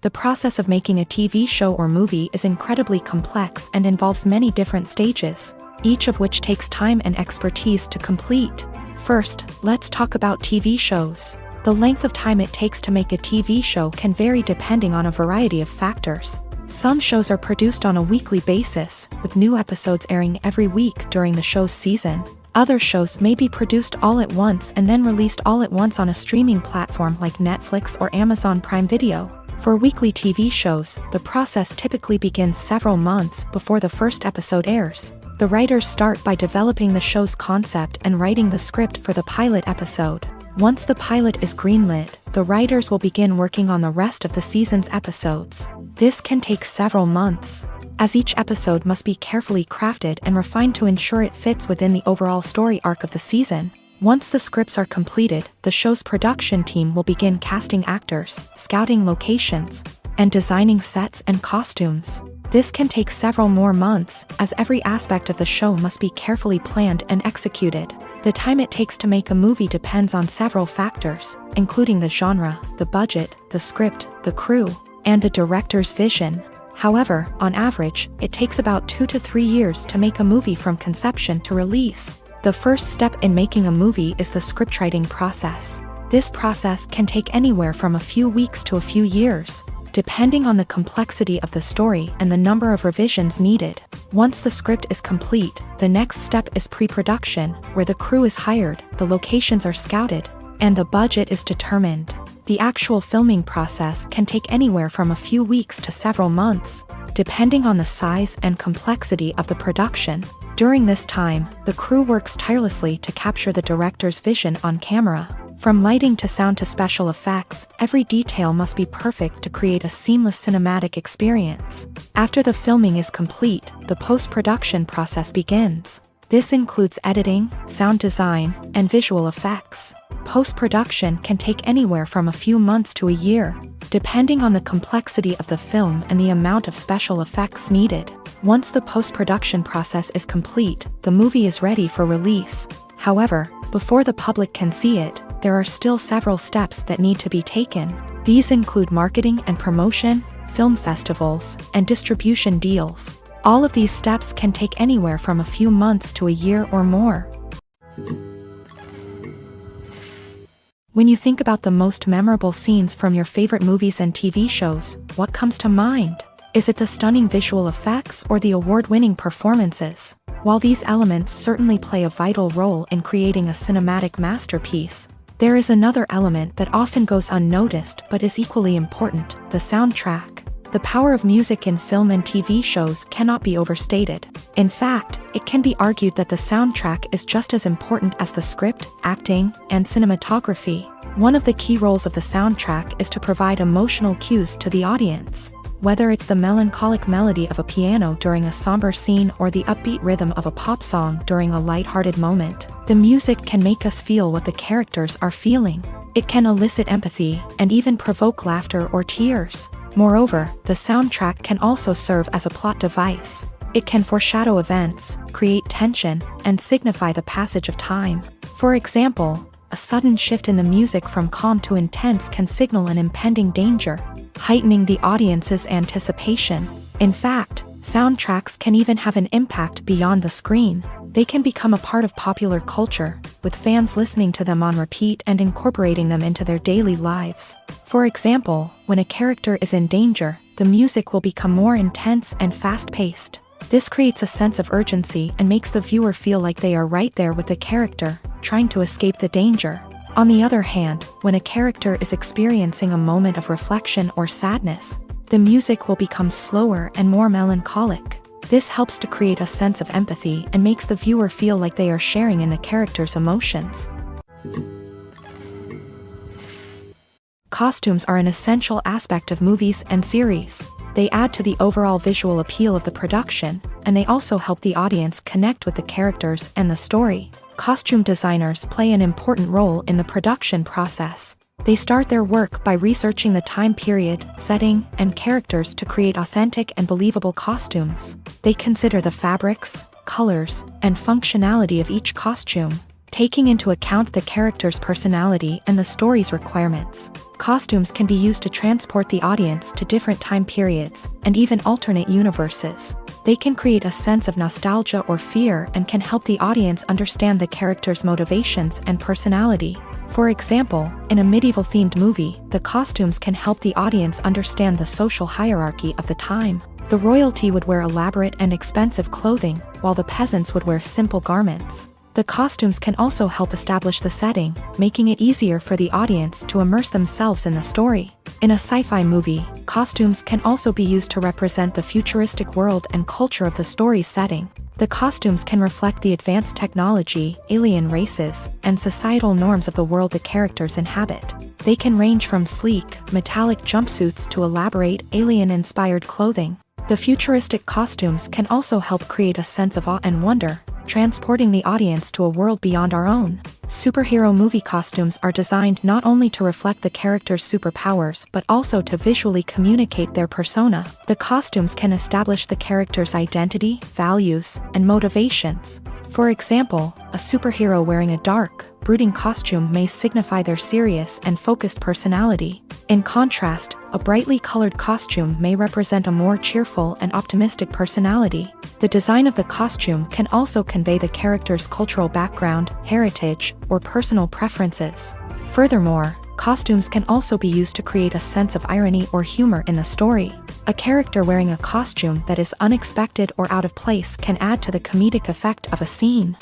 The process of making a TV show or movie is incredibly complex and involves many different stages, each of which takes time and expertise to complete. First, let's talk about TV shows. The length of time it takes to make a TV show can vary depending on a variety of factors. Some shows are produced on a weekly basis, with new episodes airing every week during the show's season. Other shows may be produced all at once and then released all at once on a streaming platform like Netflix or Amazon Prime Video. For weekly TV shows, the process typically begins several months before the first episode airs. The writers start by developing the show's concept and writing the script for the pilot episode. Once the pilot is greenlit, the writers will begin working on the rest of the season's episodes. This can take several months, as each episode must be carefully crafted and refined to ensure it fits within the overall story arc of the season. Once the scripts are completed, the show's production team will begin casting actors, scouting locations, and designing sets and costumes. This can take several more months, as every aspect of the show must be carefully planned and executed. The time it takes to make a movie depends on several factors, including the genre, the budget, the script, the crew, and the director's vision. However, on average, it takes about 2 to 3 years to make a movie from conception to release. The first step in making a movie is the scriptwriting process. This process can take anywhere from a few weeks to a few years, depending on the complexity of the story and the number of revisions needed. Once the script is complete, the next step is pre-production, where the crew is hired, the locations are scouted, and the budget is determined. The actual filming process can take anywhere from a few weeks to several months, depending on the size and complexity of the production. During this time, the crew works tirelessly to capture the director's vision on camera. From lighting to sound to special effects, every detail must be perfect to create a seamless cinematic experience. After the filming is complete, the post-production process begins. This includes editing, sound design, and visual effects. Post-production can take anywhere from a few months to a year, depending on the complexity of the film and the amount of special effects needed. Once the post-production process is complete, the movie is ready for release. However, before the public can see it, there are still several steps that need to be taken. These include marketing and promotion, film festivals, and distribution deals. All of these steps can take anywhere from a few months to a year or more. When you think about the most memorable scenes from your favorite movies and TV shows, what comes to mind? Is it the stunning visual effects or the award-winning performances? While these elements certainly play a vital role in creating a cinematic masterpiece, There is another element that often goes unnoticed but is equally important: the soundtrack. The power of music in film and TV shows cannot be overstated. In fact, it can be argued that the soundtrack is just as important as the script, acting, and cinematography. One of the key roles of the soundtrack is to provide emotional cues to the audience. Whether it's the melancholic melody of a piano during a somber scene or the upbeat rhythm of a pop song during a lighthearted moment, the music can make us feel what the characters are feeling. It can elicit empathy and even provoke laughter or tears. Moreover, the soundtrack can also serve as a plot device. It can foreshadow events, create tension, and signify the passage of time. For example, a sudden shift in the music from calm to intense can signal an impending danger, heightening the audience's anticipation. In fact, soundtracks can even have an impact beyond the screen. They can become a part of popular culture, with fans listening to them on repeat and incorporating them into their daily lives. For example, when a character is in danger, the music will become more intense and fast-paced. This creates a sense of urgency and makes the viewer feel like they are right there with the character, trying to escape the danger. On the other hand, when a character is experiencing a moment of reflection or sadness, the music will become slower and more melancholic. This helps to create a sense of empathy and makes the viewer feel like they are sharing in the character's emotions. Costumes are an essential aspect of movies and series. They add to the overall visual appeal of the production, and they also help the audience connect with the characters and the story. Costume designers play an important role in the production process. They start their work by researching the time period, setting, and characters to create authentic and believable costumes. They consider the fabrics, colors, and functionality of each costume, taking into account the character's personality and the story's requirements. Costumes can be used to transport the audience to different time periods and even alternate universes. They can create a sense of nostalgia or fear and can help the audience understand the character's motivations and personality. For example, in a medieval-themed movie, the costumes can help the audience understand the social hierarchy of the time. The royalty would wear elaborate and expensive clothing, while the peasants would wear simple garments. The costumes can also help establish the setting, making it easier for the audience to immerse themselves in the story. In a sci-fi movie, costumes can also be used to represent the futuristic world and culture of the story's setting. The costumes can reflect the advanced technology, alien races, and societal norms of the world the characters inhabit. They can range from sleek, metallic jumpsuits to elaborate, alien-inspired clothing. The futuristic costumes can also help create a sense of awe and wonder, transporting the audience to a world beyond our own. Superhero movie costumes are designed not only to reflect the character's superpowers but also to visually communicate their persona. The costumes can establish the character's identity, values, and motivations. For example, a superhero wearing a dark, brooding costume may signify their serious and focused personality. In contrast, a brightly colored costume may represent a more cheerful and optimistic personality. The design of the costume can also convey the character's cultural background, heritage, or personal preferences. Furthermore, costumes can also be used to create a sense of irony or humor in the story. A character wearing a costume that is unexpected or out of place can add to the comedic effect of a scene.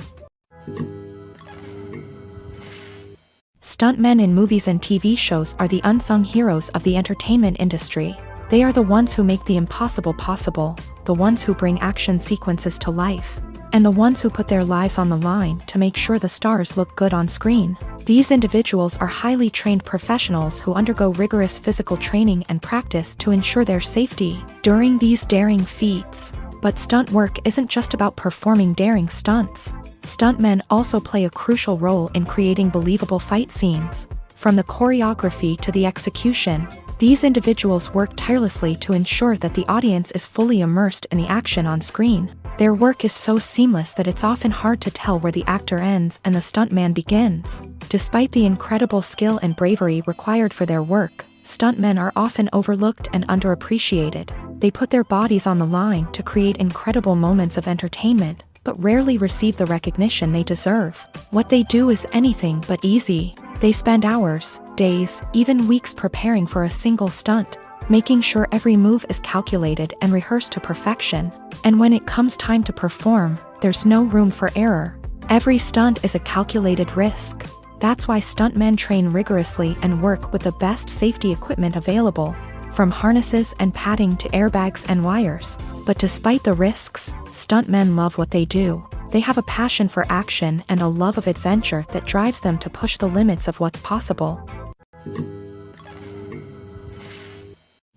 Stuntmen in movies and TV shows are the unsung heroes of the entertainment industry. They are the ones who make the impossible possible, the ones who bring action sequences to life, and the ones who put their lives on the line to make sure the stars look good on screen. These individuals are highly trained professionals who undergo rigorous physical training and practice to ensure their safety during these daring feats. But stunt work isn't just about performing daring stunts. Stuntmen also play a crucial role in creating believable fight scenes. From the choreography to the execution, these individuals work tirelessly to ensure that the audience is fully immersed in the action on screen. Their work is so seamless that it's often hard to tell where the actor ends and the stuntman begins. Despite the incredible skill and bravery required for their work, stuntmen are often overlooked and underappreciated. They put their bodies on the line to create incredible moments of entertainment, but rarely receive the recognition they deserve. What they do is anything but easy. They spend hours, days, even weeks preparing for a single stunt, making sure every move is calculated and rehearsed to perfection. And when it comes time to perform, there's no room for error. Every stunt is a calculated risk. That's why stuntmen train rigorously and work with the best safety equipment available, from harnesses and padding to airbags and wires. But despite the risks, stuntmen love what they do. They have a passion for action and a love of adventure that drives them to push the limits of what's possible.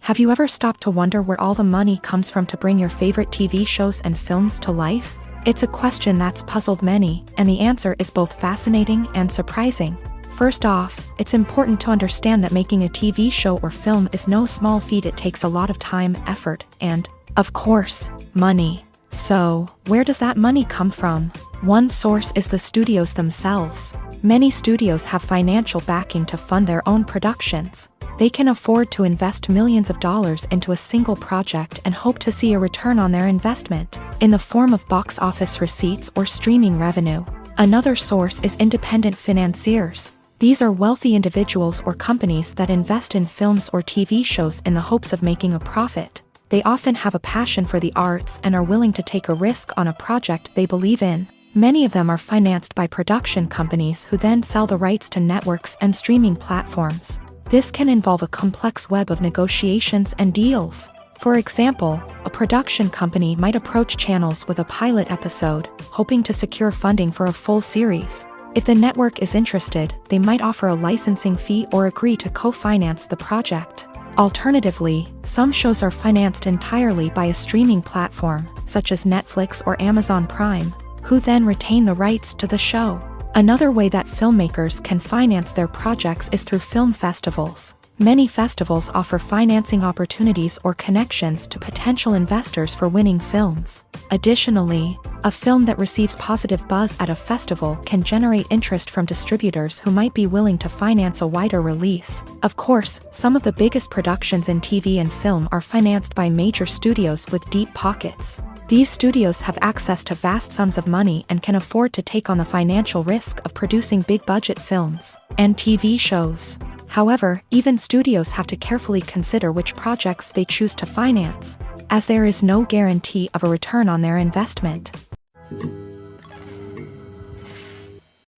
Have you ever stopped to wonder where all the money comes from to bring your favorite TV shows and films to life? It's a question that's puzzled many, and the answer is both fascinating and surprising. First off, it's important to understand that making a TV show or film is no small feat. It takes a lot of time, effort, and, of course, money. So, where does that money come from? One source is the studios themselves. Many studios have financial backing to fund their own productions. They can afford to invest millions of dollars into a single project and hope to see a return on their investment, in the form of box office receipts or streaming revenue. Another source is independent financiers. These are wealthy individuals or companies that invest in films or TV shows in the hopes of making a profit. They often have a passion for the arts and are willing to take a risk on a project they believe in. Many of them are financed by production companies who then sell the rights to networks and streaming platforms. This can involve a complex web of negotiations and deals. For example, a production company might approach channels with a pilot episode, hoping to secure funding for a full series. If the network is interested, they might offer a licensing fee or agree to co-finance the project. Alternatively, some shows are financed entirely by a streaming platform, such as Netflix or Amazon Prime, who then retain the rights to the show. Another way that filmmakers can finance their projects is through film festivals. Many festivals offer financing opportunities or connections to potential investors for winning films. Additionally, a film that receives positive buzz at a festival can generate interest from distributors who might be willing to finance a wider release. Of course, some of the biggest productions in TV and film are financed by major studios with deep pockets. These studios have access to vast sums of money and can afford to take on the financial risk of producing big-budget films and TV shows. However, even studios have to carefully consider which projects they choose to finance, as there is no guarantee of a return on their investment.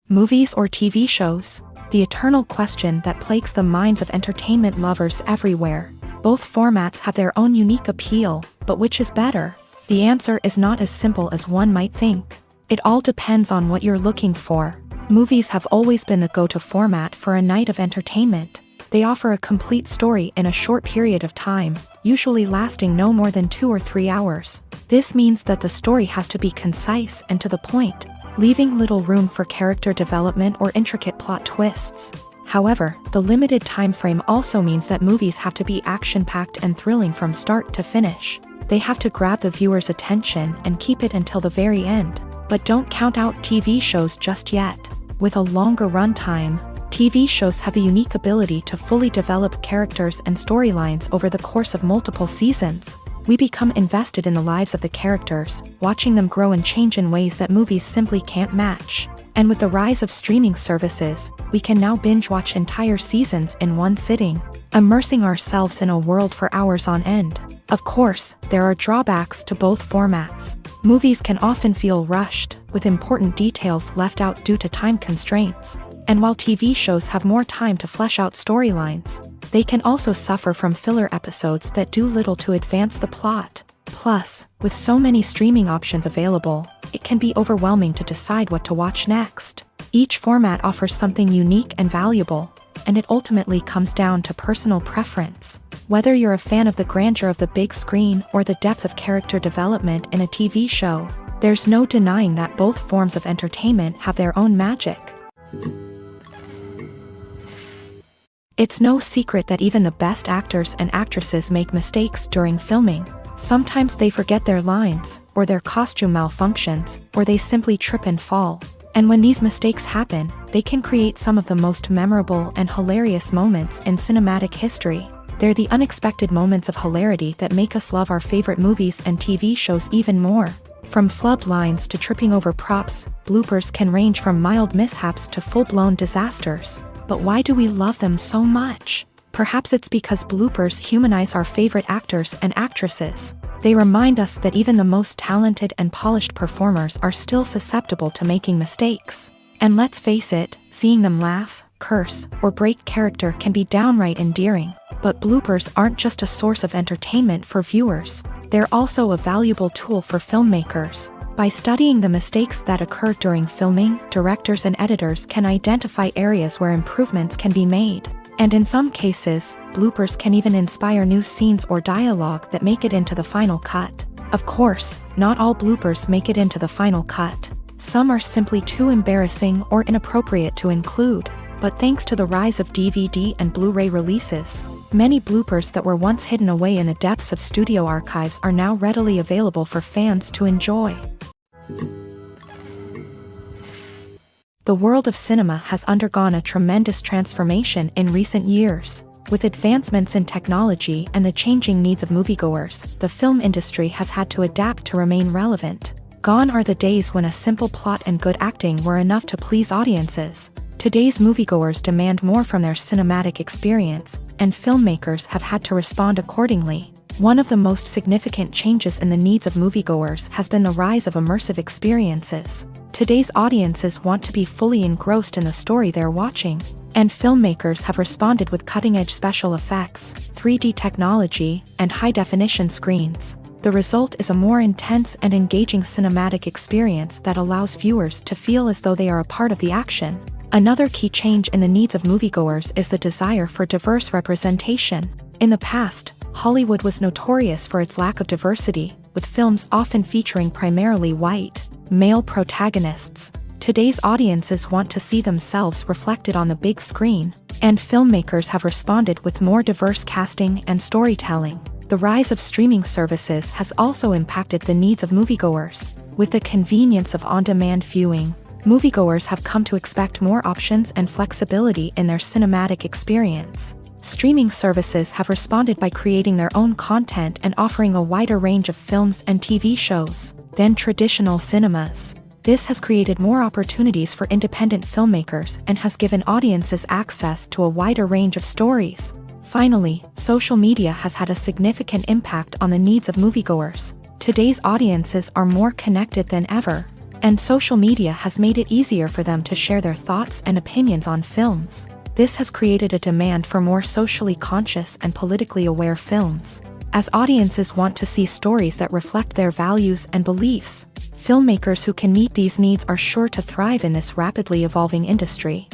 Movies or TV shows? The eternal question that plagues the minds of entertainment lovers everywhere. Both formats have their own unique appeal, but which is better? The answer is not as simple as one might think. It all depends on what you're looking for. Movies have always been the go-to format for a night of entertainment. They offer a complete story in a short period of time, usually lasting no more than 2 or 3 hours. This means that the story has to be concise and to the point, leaving little room for character development or intricate plot twists. However, the limited time frame also means that movies have to be action-packed and thrilling from start to finish. They have to grab the viewer's attention and keep it until the very end. But don't count out TV shows just yet. With a longer runtime, TV shows have the unique ability to fully develop characters and storylines over the course of multiple seasons. We become invested in the lives of the characters, watching them grow and change in ways that movies simply can't match. And with the rise of streaming services, we can now binge-watch entire seasons in one sitting, immersing ourselves in a world for hours on end. Of course, there are drawbacks to both formats. Movies can often feel rushed, with important details left out due to time constraints. And while TV shows have more time to flesh out storylines, they can also suffer from filler episodes that do little to advance the plot. Plus, with so many streaming options available, it can be overwhelming to decide what to watch next. Each format offers something unique and valuable, and it ultimately comes down to personal preference. Whether you're a fan of the grandeur of the big screen or the depth of character development in a TV show, there's no denying that both forms of entertainment have their own magic. It's no secret that even the best actors and actresses make mistakes during filming. Sometimes they forget their lines, or their costume malfunctions, or they simply trip and fall. And when these mistakes happen, they can create some of the most memorable and hilarious moments in cinematic history. They're the unexpected moments of hilarity that make us love our favorite movies and TV shows even more. From flubbed lines to tripping over props, bloopers can range from mild mishaps to full-blown disasters. But why do we love them so much? Perhaps it's because bloopers humanize our favorite actors and actresses. They remind us that even the most talented and polished performers are still susceptible to making mistakes. And let's face it, seeing them laugh, curse, or break character can be downright endearing. But bloopers aren't just a source of entertainment for viewers, they're also a valuable tool for filmmakers. By studying the mistakes that occur during filming, directors and editors can identify areas where improvements can be made. And in some cases, bloopers can even inspire new scenes or dialogue that make it into the final cut. Of course, not all bloopers make it into the final cut. Some are simply too embarrassing or inappropriate to include. But thanks to the rise of DVD and Blu-ray releases, many bloopers that were once hidden away in the depths of studio archives are now readily available for fans to enjoy. The world of cinema has undergone a tremendous transformation in recent years. With advancements in technology and the changing needs of moviegoers, the film industry has had to adapt to remain relevant. Gone are the days when a simple plot and good acting were enough to please audiences. Today's moviegoers demand more from their cinematic experience, and filmmakers have had to respond accordingly. One of the most significant changes in the needs of moviegoers has been the rise of immersive experiences. Today's audiences want to be fully engrossed in the story they're watching, and filmmakers have responded with cutting-edge special effects, 3D technology, and high-definition screens. The result is a more intense and engaging cinematic experience that allows viewers to feel as though they are a part of the action. Another key change in the needs of moviegoers is the desire for diverse representation. In the past, Hollywood was notorious for its lack of diversity, with films often featuring primarily white, male protagonists. Today's audiences want to see themselves reflected on the big screen, and filmmakers have responded with more diverse casting and storytelling. The rise of streaming services has also impacted the needs of moviegoers. With the convenience of on-demand viewing, moviegoers have come to expect more options and flexibility in their cinematic experience. Streaming services have responded by creating their own content and offering a wider range of films and TV shows than traditional cinemas. This has created more opportunities for independent filmmakers and has given audiences access to a wider range of stories. Finally, social media has had a significant impact on the needs of moviegoers. Today's audiences are more connected than ever, and social media has made it easier for them to share their thoughts and opinions on films. This has created a demand for more socially conscious and politically aware films. As audiences want to see stories that reflect their values and beliefs, filmmakers who can meet these needs are sure to thrive in this rapidly evolving industry.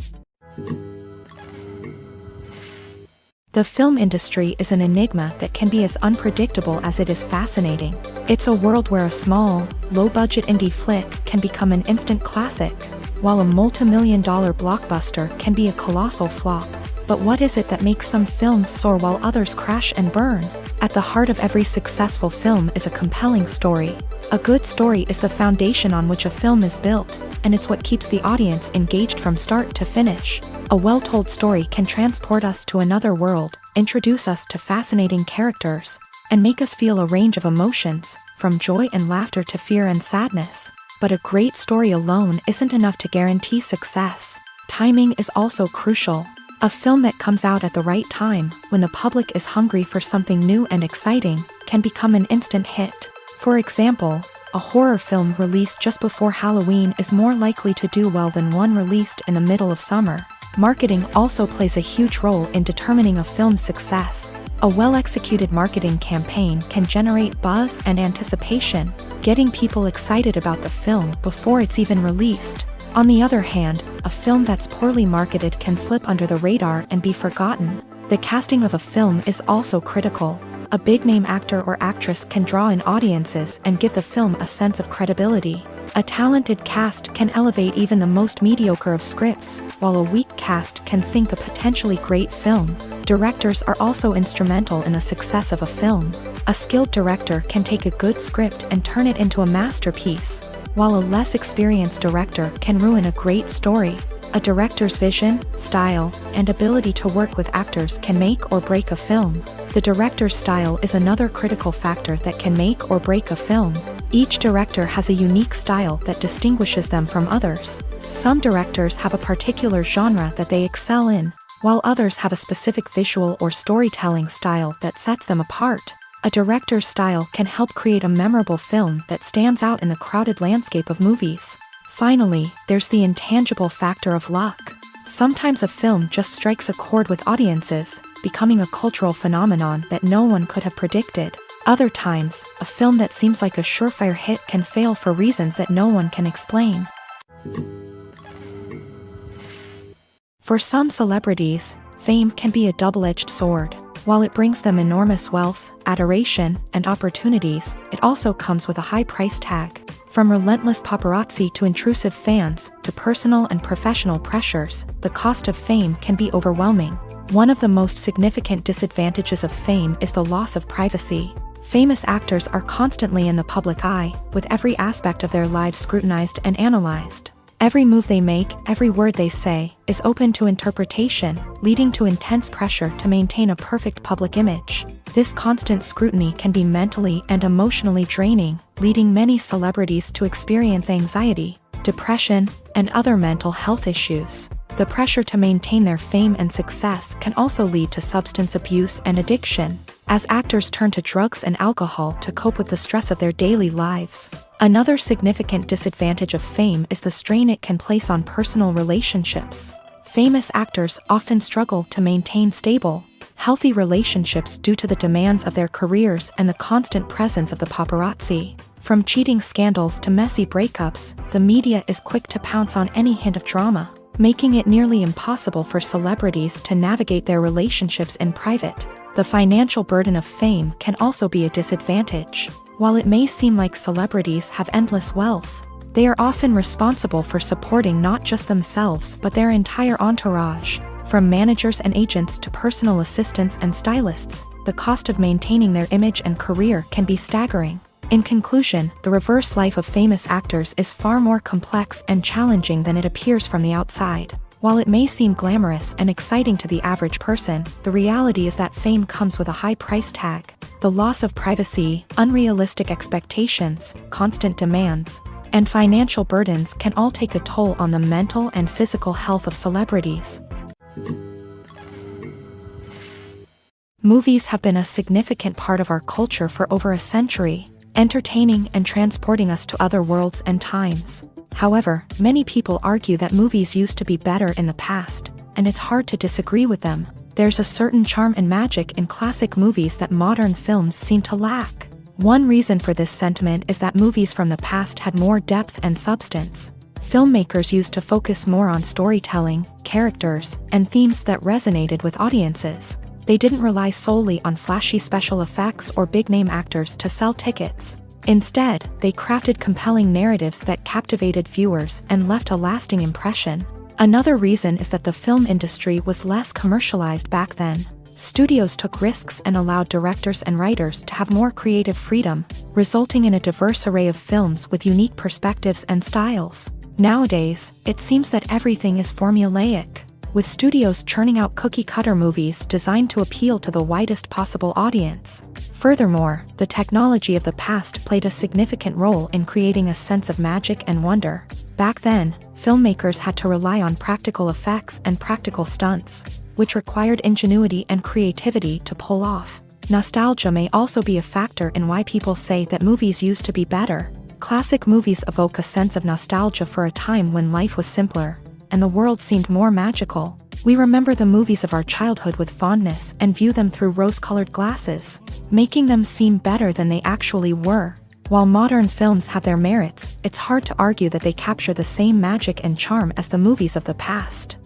The film industry is an enigma that can be as unpredictable as it is fascinating. It's a world where a small, low-budget indie flick can become an instant classic, while a multi-million-dollar blockbuster can be a colossal flop. But what is it that makes some films soar while others crash and burn? At the heart of every successful film is a compelling story. A good story is the foundation on which a film is built, and it's what keeps the audience engaged from start to finish. A well-told story can transport us to another world, introduce us to fascinating characters, and make us feel a range of emotions, from joy and laughter to fear and sadness. But a great story alone isn't enough to guarantee success. Timing is also crucial. A film that comes out at the right time, when the public is hungry for something new and exciting, can become an instant hit. For example, a horror film released just before Halloween is more likely to do well than one released in the middle of summer. Marketing also plays a huge role in determining a film's success. A well-executed marketing campaign can generate buzz and anticipation, getting people excited about the film before it's even released. On the other hand, a film that's poorly marketed can slip under the radar and be forgotten. The casting of a film is also critical. A big-name actor or actress can draw in audiences and give the film a sense of credibility. A talented cast can elevate even the most mediocre of scripts, while a weak cast can sink a potentially great film. Directors are also instrumental in the success of a film. A skilled director can take a good script and turn it into a masterpiece, while a less experienced director can ruin a great story. A director's vision, style, and ability to work with actors can make or break a film. The director's style is another critical factor that can make or break a film. Each director has a unique style that distinguishes them from others. Some directors have a particular genre that they excel in, while others have a specific visual or storytelling style that sets them apart. A director's style can help create a memorable film that stands out in the crowded landscape of movies. Finally, there's the intangible factor of luck. Sometimes a film just strikes a chord with audiences, becoming a cultural phenomenon that no one could have predicted. Other times, a film that seems like a surefire hit can fail for reasons that no one can explain. For some celebrities, fame can be a double-edged sword. While it brings them enormous wealth, adoration, and opportunities, it also comes with a high price tag. From relentless paparazzi to intrusive fans, to personal and professional pressures, the cost of fame can be overwhelming. One of the most significant disadvantages of fame is the loss of privacy. Famous actors are constantly in the public eye, with every aspect of their lives scrutinized and analyzed. Every move they make, every word they say, is open to interpretation, leading to intense pressure to maintain a perfect public image. This constant scrutiny can be mentally and emotionally draining, leading many celebrities to experience anxiety, depression, and other mental health issues. The pressure to maintain their fame and success can also lead to substance abuse and addiction, as actors turn to drugs and alcohol to cope with the stress of their daily lives. Another significant disadvantage of fame is the strain it can place on personal relationships. Famous actors often struggle to maintain stable, healthy relationships due to the demands of their careers and the constant presence of the paparazzi. From cheating scandals to messy breakups, the media is quick to pounce on any hint of drama, making it nearly impossible for celebrities to navigate their relationships in private. The financial burden of fame can also be a disadvantage. While it may seem like celebrities have endless wealth, they are often responsible for supporting not just themselves but their entire entourage. From managers and agents to personal assistants and stylists, the cost of maintaining their image and career can be staggering. In conclusion, the reverse life of famous actors is far more complex and challenging than it appears from the outside. While it may seem glamorous and exciting to the average person, the reality is that fame comes with a high price tag. The loss of privacy, unrealistic expectations, constant demands, and financial burdens can all take a toll on the mental and physical health of celebrities. Movies have been a significant part of our culture for over a century, entertaining and transporting us to other worlds and times. However, many people argue that movies used to be better in the past, and it's hard to disagree with them. There's a certain charm and magic in classic movies that modern films seem to lack. One reason for this sentiment is that movies from the past had more depth and substance. Filmmakers used to focus more on storytelling, characters, and themes that resonated with audiences. They didn't rely solely on flashy special effects or big-name actors to sell tickets. Instead, they crafted compelling narratives that captivated viewers and left a lasting impression. Another reason is that the film industry was less commercialized back then. Studios took risks and allowed directors and writers to have more creative freedom, resulting in a diverse array of films with unique perspectives and styles. Nowadays, it seems that everything is formulaic, with studios churning out cookie-cutter movies designed to appeal to the widest possible audience. Furthermore, the technology of the past played a significant role in creating a sense of magic and wonder. Back then, filmmakers had to rely on practical effects and practical stunts, which required ingenuity and creativity to pull off. Nostalgia may also be a factor in why people say that movies used to be better. Classic movies evoke a sense of nostalgia for a time when life was simpler, and the world seemed more magical. We remember the movies of our childhood with fondness and view them through rose-colored glasses, making them seem better than they actually were. While modern films have their merits, it's hard to argue that they capture the same magic and charm as the movies of the past.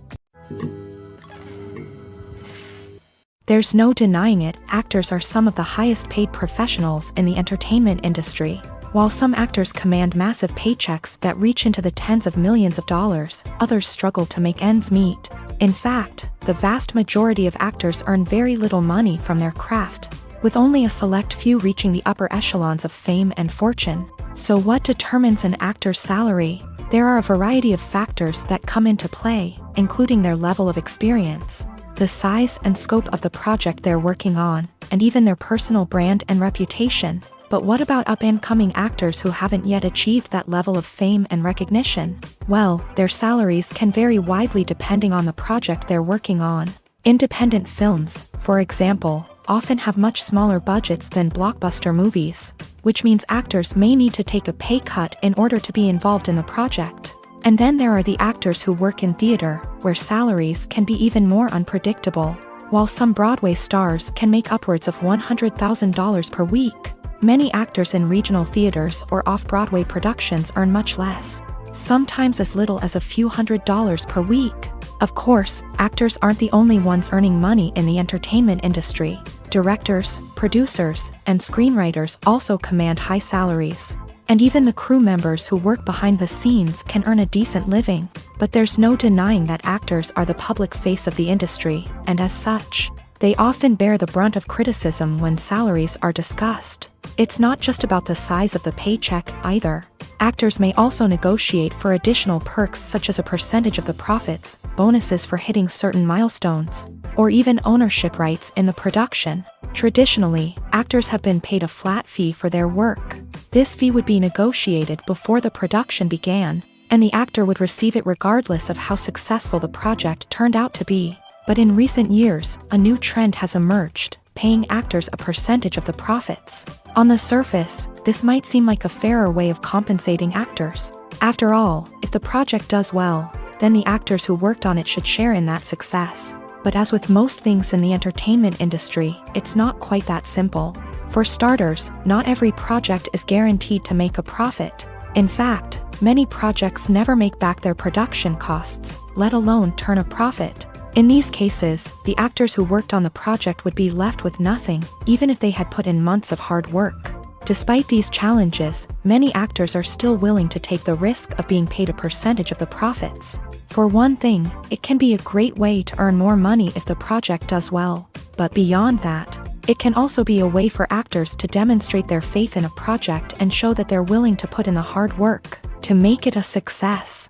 There's no denying it, actors are some of the highest-paid professionals in the entertainment industry. While some actors command massive paychecks that reach into the tens of millions of dollars, others struggle to make ends meet. In fact, the vast majority of actors earn very little money from their craft, with only a select few reaching the upper echelons of fame and fortune. So what determines an actor's salary? There are a variety of factors that come into play, including their level of experience, the size and scope of the project they're working on, and even their personal brand and reputation. But what about up-and-coming actors who haven't yet achieved that level of fame and recognition? Well, their salaries can vary widely depending on the project they're working on. Independent films, for example, often have much smaller budgets than blockbuster movies, which means actors may need to take a pay cut in order to be involved in the project. And then there are the actors who work in theater, where salaries can be even more unpredictable. While some Broadway stars can make upwards of $100,000 per week, many actors in regional theaters or off-Broadway productions earn much less, sometimes as little as a few $100s per week. Of course, actors aren't the only ones earning money in the entertainment industry. Directors, producers, and screenwriters also command high salaries. And even the crew members who work behind the scenes can earn a decent living. But there's no denying that actors are the public face of the industry, and as such, they often bear the brunt of criticism when salaries are discussed. It's not just about the size of the paycheck, either. Actors may also negotiate for additional perks such as a percentage of the profits, bonuses for hitting certain milestones, or even ownership rights in the production. Traditionally, actors have been paid a flat fee for their work. This fee would be negotiated before the production began, and the actor would receive it regardless of how successful the project turned out to be. But in recent years, a new trend has emerged, paying actors a percentage of the profits. On the surface, this might seem like a fairer way of compensating actors. After all, if the project does well, then the actors who worked on it should share in that success. But as with most things in the entertainment industry, it's not quite that simple. For starters, not every project is guaranteed to make a profit. In fact, many projects never make back their production costs, let alone turn a profit. In these cases, the actors who worked on the project would be left with nothing, even if they had put in months of hard work. Despite these challenges, many actors are still willing to take the risk of being paid a percentage of the profits. For one thing, it can be a great way to earn more money if the project does well. But beyond that, it can also be a way for actors to demonstrate their faith in a project and show that they're willing to put in the hard work to make it a success.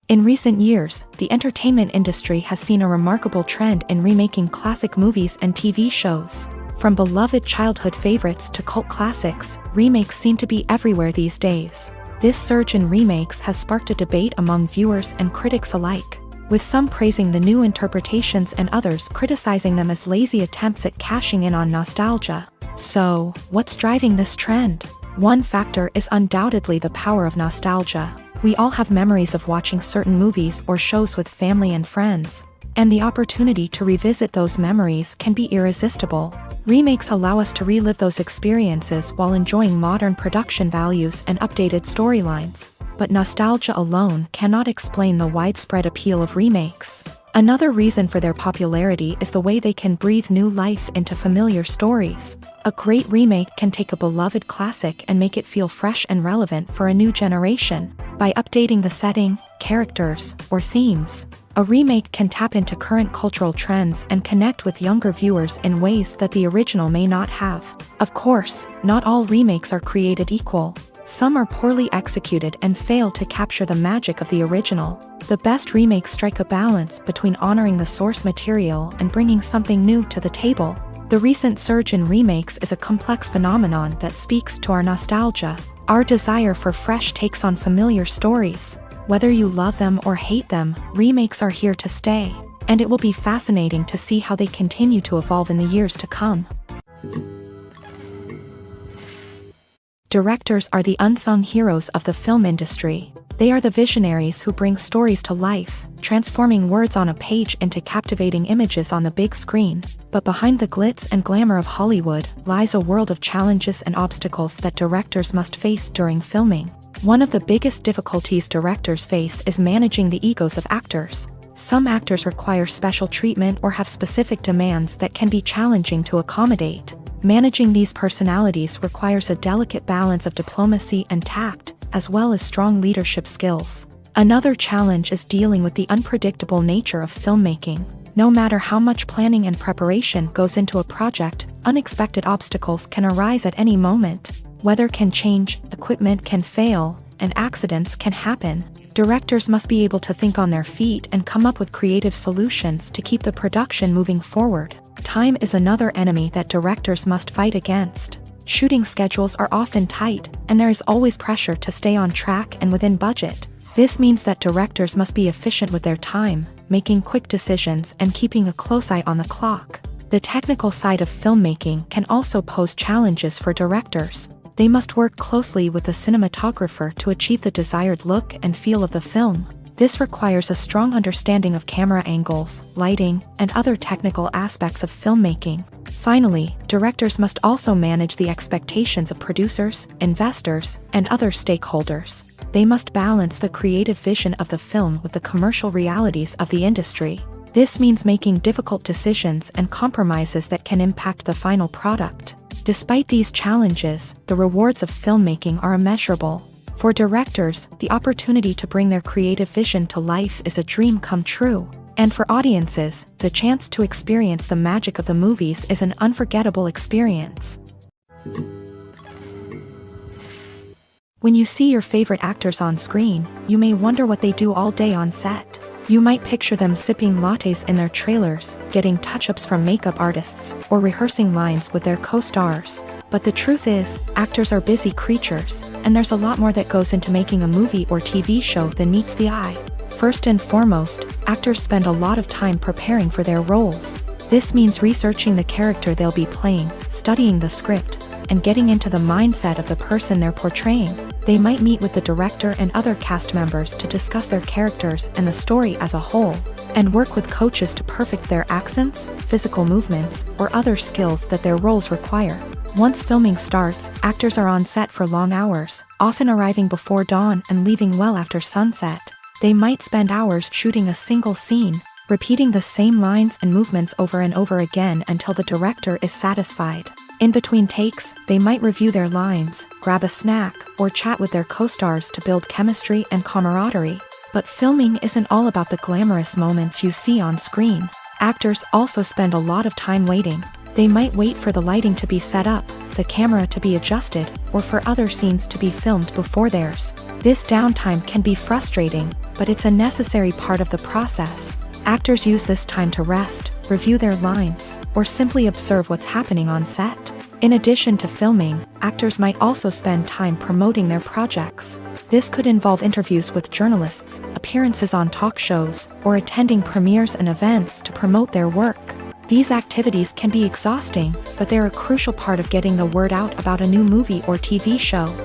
In recent years, the entertainment industry has seen a remarkable trend in remaking classic movies and TV shows. From beloved childhood favorites to cult classics, remakes seem to be everywhere these days. This surge in remakes has sparked a debate among viewers and critics alike, with some praising the new interpretations and others criticizing them as lazy attempts at cashing in on nostalgia. So, what's driving this trend? One factor is undoubtedly the power of nostalgia. We all have memories of watching certain movies or shows with family and friends, and the opportunity to revisit those memories can be irresistible. Remakes allow us to relive those experiences while enjoying modern production values and updated storylines. But nostalgia alone cannot explain the widespread appeal of remakes. Another reason for their popularity is the way they can breathe new life into familiar stories. A great remake can take a beloved classic and make it feel fresh and relevant for a new generation. By updating the setting, characters, or themes, a remake can tap into current cultural trends and connect with younger viewers in ways that the original may not have. Of course, not all remakes are created equal. Some are poorly executed and fail to capture the magic of the original. The best remakes strike a balance between honoring the source material and bringing something new to the table. The recent surge in remakes is a complex phenomenon that speaks to our nostalgia, our desire for fresh takes on familiar stories. Whether you love them or hate them, remakes are here to stay, and it will be fascinating to see how they continue to evolve in the years to come. Directors are the unsung heroes of the film industry. They are the visionaries who bring stories to life, transforming words on a page into captivating images on the big screen. But behind the glitz and glamour of Hollywood lies a world of challenges and obstacles that directors must face during filming. One of the biggest difficulties directors face is managing the egos of actors. Some actors require special treatment or have specific demands that can be challenging to accommodate. Managing these personalities requires a delicate balance of diplomacy and tact, as well as strong leadership skills. Another challenge is dealing with the unpredictable nature of filmmaking. No matter how much planning and preparation goes into a project, unexpected obstacles can arise at any moment. Weather can change, equipment can fail, and accidents can happen. Directors must be able to think on their feet and come up with creative solutions to keep the production moving forward. Time is another enemy that directors must fight against. Shooting schedules are often tight, and there is always pressure to stay on track and within budget. This means that directors must be efficient with their time, making quick decisions and keeping a close eye on the clock. The technical side of filmmaking can also pose challenges for directors. They must work closely with the cinematographer to achieve the desired look and feel of the film. This requires a strong understanding of camera angles, lighting, and other technical aspects of filmmaking. Finally, directors must also manage the expectations of producers, investors, and other stakeholders. They must balance the creative vision of the film with the commercial realities of the industry. This means making difficult decisions and compromises that can impact the final product. Despite these challenges, the rewards of filmmaking are immeasurable. For directors, the opportunity to bring their creative vision to life is a dream come true. And for audiences, the chance to experience the magic of the movies is an unforgettable experience. When you see your favorite actors on screen, you may wonder what they do all day on set. You might picture them sipping lattes in their trailers, getting touch-ups from makeup artists, or rehearsing lines with their co-stars. But the truth is, actors are busy creatures, and there's a lot more that goes into making a movie or TV show than meets the eye. First and foremost, actors spend a lot of time preparing for their roles. This means researching the character they'll be playing, studying the script, and getting into the mindset of the person they're portraying. They might meet with the director and other cast members to discuss their characters and the story as a whole, and work with coaches to perfect their accents, physical movements, or other skills that their roles require. Once filming starts, actors are on set for long hours, often arriving before dawn and leaving well after sunset. They might spend hours shooting a single scene, repeating the same lines and movements over and over again until the director is satisfied. In between takes, they might review their lines, grab a snack, or chat with their co-stars to build chemistry and camaraderie. But filming isn't all about the glamorous moments you see on screen. Actors also spend a lot of time waiting. They might wait for the lighting to be set up, the camera to be adjusted, or for other scenes to be filmed before theirs. This downtime can be frustrating, but it's a necessary part of the process. Actors use this time to rest, review their lines, or simply observe what's happening on set. In addition to filming, actors might also spend time promoting their projects. This could involve interviews with journalists, appearances on talk shows, or attending premieres and events to promote their work. These activities can be exhausting, but they're a crucial part of getting the word out about a new movie or TV show.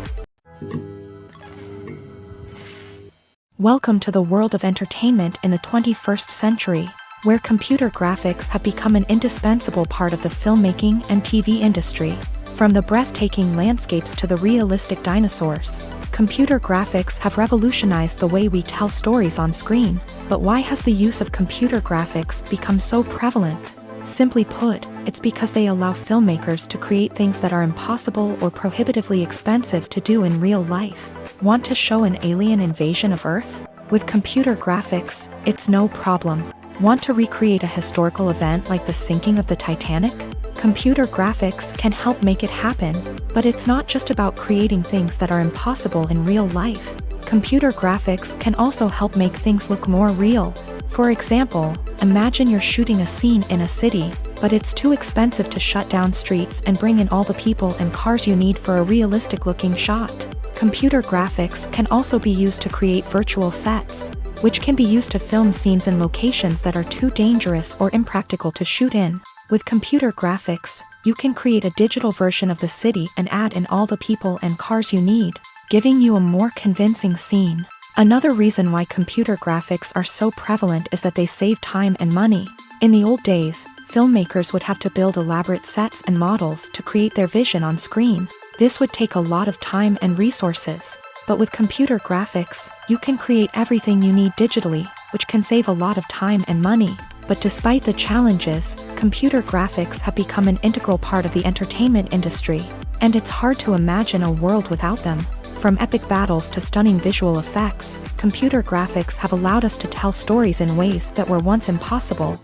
Welcome to the world of entertainment in the 21st century, where computer graphics have become an indispensable part of the filmmaking and TV industry. From the breathtaking landscapes to the realistic dinosaurs, computer graphics have revolutionized the way we tell stories on screen. But why has the use of computer graphics become so prevalent? Simply put, it's because they allow filmmakers to create things that are impossible or prohibitively expensive to do in real life. Want to show an alien invasion of Earth? With computer graphics, it's no problem. Want to recreate a historical event like the sinking of the Titanic? Computer graphics can help make it happen, but it's not just about creating things that are impossible in real life. Computer graphics can also help make things look more real. For example, imagine you're shooting a scene in a city, but it's too expensive to shut down streets and bring in all the people and cars you need for a realistic-looking shot. Computer graphics can also be used to create virtual sets, which can be used to film scenes in locations that are too dangerous or impractical to shoot in. With computer graphics, you can create a digital version of the city and add in all the people and cars you need, giving you a more convincing scene. Another reason why computer graphics are so prevalent is that they save time and money. In the old days, filmmakers would have to build elaborate sets and models to create their vision on screen. This would take a lot of time and resources. But with computer graphics, you can create everything you need digitally, which can save a lot of time and money. But despite the challenges, computer graphics have become an integral part of the entertainment industry, and it's hard to imagine a world without them. From epic battles to stunning visual effects, computer graphics have allowed us to tell stories in ways that were once impossible.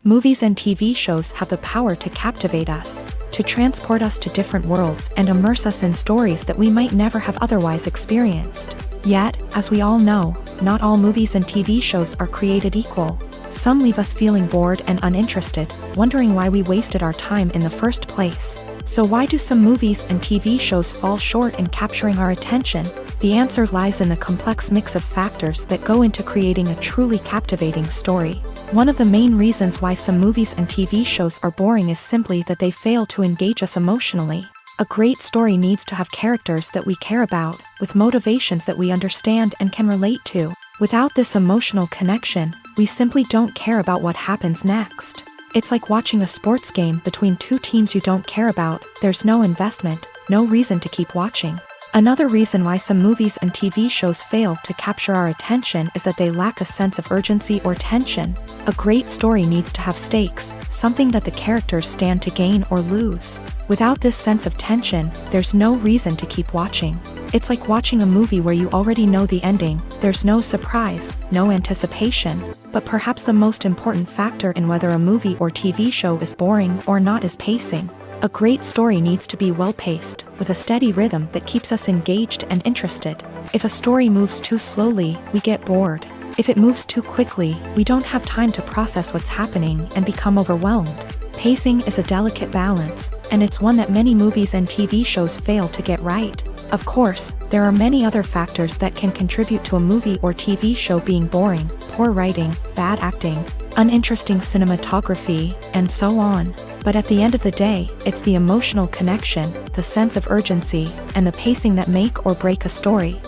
Movies and TV shows have the power to captivate us, to transport us to different worlds and immerse us in stories that we might never have otherwise experienced. Yet, as we all know, not all movies and TV shows are created equal. Some leave us feeling bored and uninterested, wondering why we wasted our time in the first place. So why do some movies and TV shows fall short in capturing our attention? The answer lies in the complex mix of factors that go into creating a truly captivating story. One of the main reasons why some movies and TV shows are boring is simply that they fail to engage us emotionally. A great story needs to have characters that we care about, with motivations that we understand and can relate to. Without this emotional connection, we simply don't care about what happens next. It's like watching a sports game between two teams you don't care about. There's no investment, no reason to keep watching. Another reason why some movies and TV shows fail to capture our attention is that they lack a sense of urgency or tension. A great story needs to have stakes, something that the characters stand to gain or lose. Without this sense of tension, there's no reason to keep watching. It's like watching a movie where you already know the ending. There's no surprise, no anticipation. But perhaps the most important factor in whether a movie or TV show is boring or not is pacing. A great story needs to be well-paced, with a steady rhythm that keeps us engaged and interested. If a story moves too slowly, we get bored. If it moves too quickly, we don't have time to process what's happening and become overwhelmed. Pacing is a delicate balance, and it's one that many movies and TV shows fail to get right. Of course, there are many other factors that can contribute to a movie or TV show being boring: poor writing, bad acting, uninteresting cinematography, and so on. But at the end of the day, it's the emotional connection, the sense of urgency, and the pacing that make or break a story.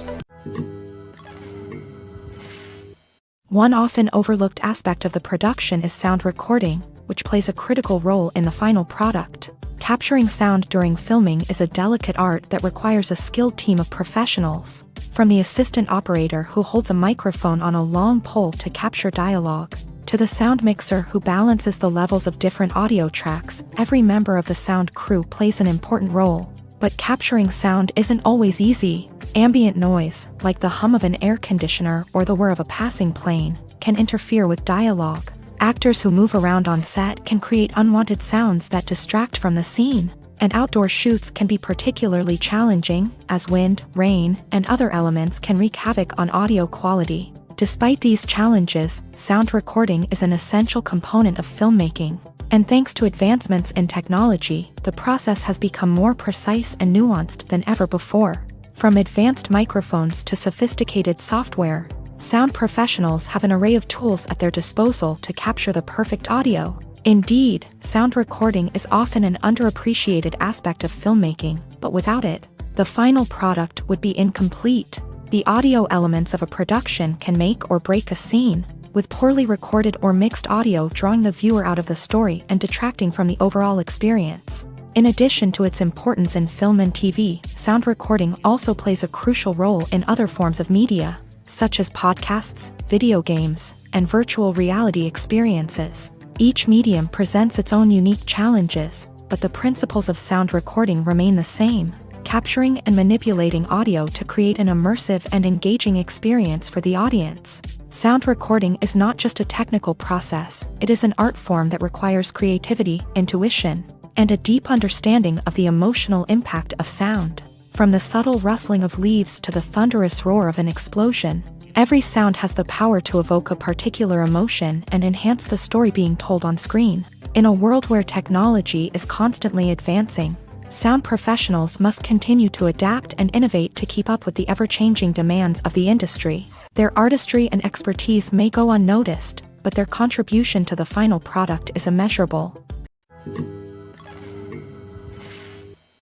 One often overlooked aspect of the production is sound recording, which plays a critical role in the final product. Capturing sound during filming is a delicate art that requires a skilled team of professionals. From the assistant operator who holds a microphone on a long pole to capture dialogue, to the sound mixer who balances the levels of different audio tracks, every member of the sound crew plays an important role. But capturing sound isn't always easy. Ambient noise, like the hum of an air conditioner or the whir of a passing plane, can interfere with dialogue. Actors who move around on set can create unwanted sounds that distract from the scene. And outdoor shoots can be particularly challenging, as wind, rain, and other elements can wreak havoc on audio quality. Despite these challenges, sound recording is an essential component of filmmaking. And thanks to advancements in technology, the process has become more precise and nuanced than ever before. From advanced microphones to sophisticated software, sound professionals have an array of tools at their disposal to capture the perfect audio. Indeed, sound recording is often an underappreciated aspect of filmmaking, but without it, the final product would be incomplete. The audio elements of a production can make or break a scene, with poorly recorded or mixed audio drawing the viewer out of the story and detracting from the overall experience. In addition to its importance in film and TV, sound recording also plays a crucial role in other forms of media, such as podcasts, video games, and virtual reality experiences. Each medium presents its own unique challenges, but the principles of sound recording remain the same: capturing and manipulating audio to create an immersive and engaging experience for the audience. Sound recording is not just a technical process, it is an art form that requires creativity, intuition, and a deep understanding of the emotional impact of sound. From the subtle rustling of leaves to the thunderous roar of an explosion, every sound has the power to evoke a particular emotion and enhance the story being told on screen. In a world where technology is constantly advancing, sound professionals must continue to adapt and innovate to keep up with the ever-changing demands of the industry. Their artistry and expertise may go unnoticed, but their contribution to the final product is immeasurable.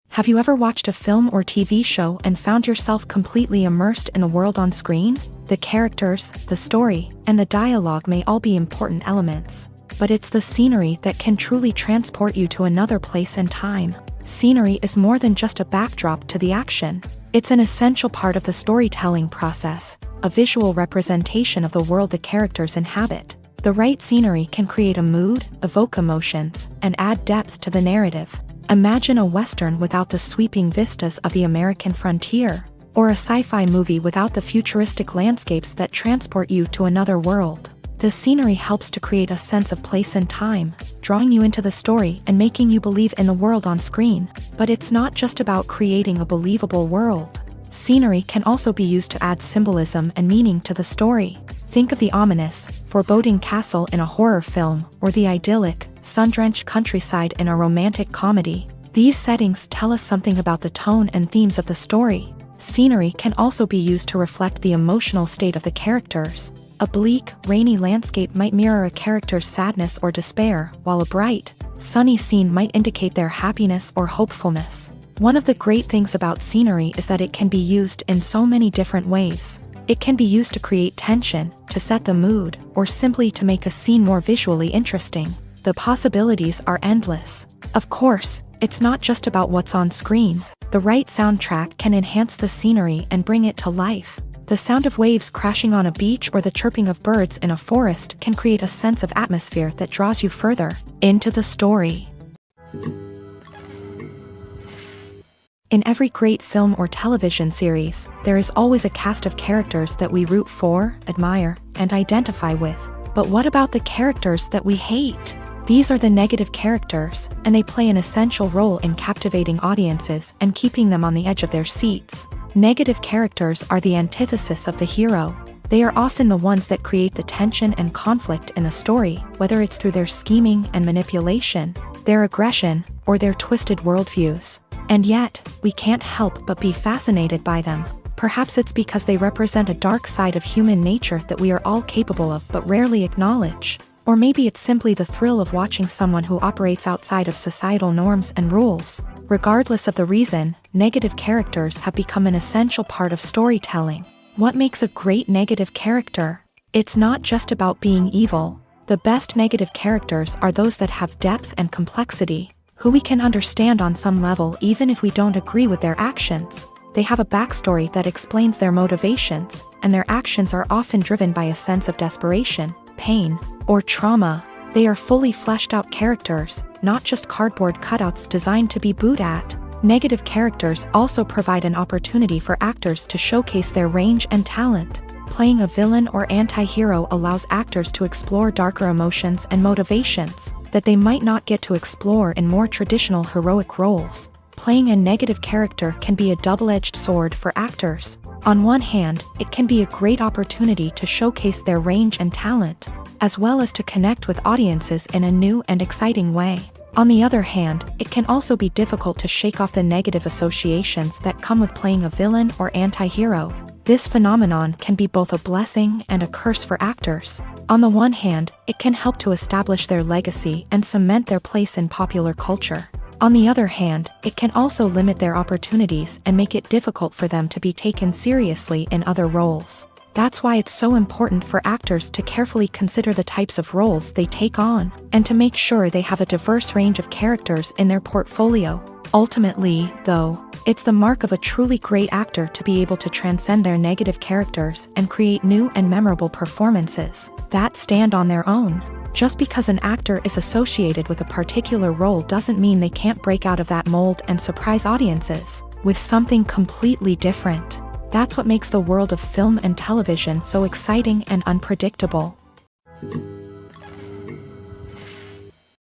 Have you ever watched a film or TV show and found yourself completely immersed in the world on screen? The characters, the story, and the dialogue may all be important elements, but it's the scenery that can truly transport you to another place and time. Scenery is more than just a backdrop to the action. It's an essential part of the storytelling process, a visual representation of the world the characters inhabit. The right scenery can create a mood, evoke emotions, and add depth to the narrative. Imagine a Western without the sweeping vistas of the American frontier, or a sci-fi movie without the futuristic landscapes that transport you to another world. The scenery helps to create a sense of place and time, drawing you into the story and making you believe in the world on screen. But it's not just about creating a believable world. Scenery can also be used to add symbolism and meaning to the story. Think of the ominous, foreboding castle in a horror film, or the idyllic, sun-drenched countryside in a romantic comedy. These settings tell us something about the tone and themes of the story. Scenery can also be used to reflect the emotional state of the characters. A bleak, rainy landscape might mirror a character's sadness or despair, while a bright, sunny scene might indicate their happiness or hopefulness. One of the great things about scenery is that it can be used in so many different ways. It can be used to create tension, to set the mood, or simply to make a scene more visually interesting. The possibilities are endless. Of course, it's not just about what's on screen. The right soundtrack can enhance the scenery and bring it to life. The sound of waves crashing on a beach or the chirping of birds in a forest can create a sense of atmosphere that draws you further into the story. In every great film or television series, there is always a cast of characters that we root for, admire, and identify with. But what about the characters that we hate? These are the negative characters, and they play an essential role in captivating audiences and keeping them on the edge of their seats. Negative characters are the antithesis of the hero. They are often the ones that create the tension and conflict in the story, whether it's through their scheming and manipulation, their aggression, or their twisted worldviews. And yet, we can't help but be fascinated by them. Perhaps it's because they represent a dark side of human nature that we are all capable of but rarely acknowledge. Or maybe it's simply the thrill of watching someone who operates outside of societal norms and rules. Regardless of the reason, negative characters have become an essential part of storytelling. What makes a great negative character? It's not just about being evil. The best negative characters are those that have depth and complexity, who we can understand on some level even if we don't agree with their actions. They have a backstory that explains their motivations, and their actions are often driven by a sense of desperation, pain, or trauma. They are fully fleshed out characters, not just cardboard cutouts designed to be booed at. Negative characters also provide an opportunity for actors to showcase their range and talent. Playing a villain or anti-hero allows actors to explore darker emotions and motivations that they might not get to explore in more traditional heroic roles. Playing a negative character can be a double-edged sword for actors. On one hand, it can be a great opportunity to showcase their range and talent, as well as to connect with audiences in a new and exciting way. On the other hand, it can also be difficult to shake off the negative associations that come with playing a villain or anti-hero. This phenomenon can be both a blessing and a curse for actors. On the one hand, it can help to establish their legacy and cement their place in popular culture. On the other hand, it can also limit their opportunities and make it difficult for them to be taken seriously in other roles. That's why it's so important for actors to carefully consider the types of roles they take on, and to make sure they have a diverse range of characters in their portfolio. Ultimately, though, it's the mark of a truly great actor to be able to transcend their negative characters and create new and memorable performances that stand on their own. Just because an actor is associated with a particular role doesn't mean they can't break out of that mold and surprise audiences with something completely different. That's what makes the world of film and television so exciting and unpredictable.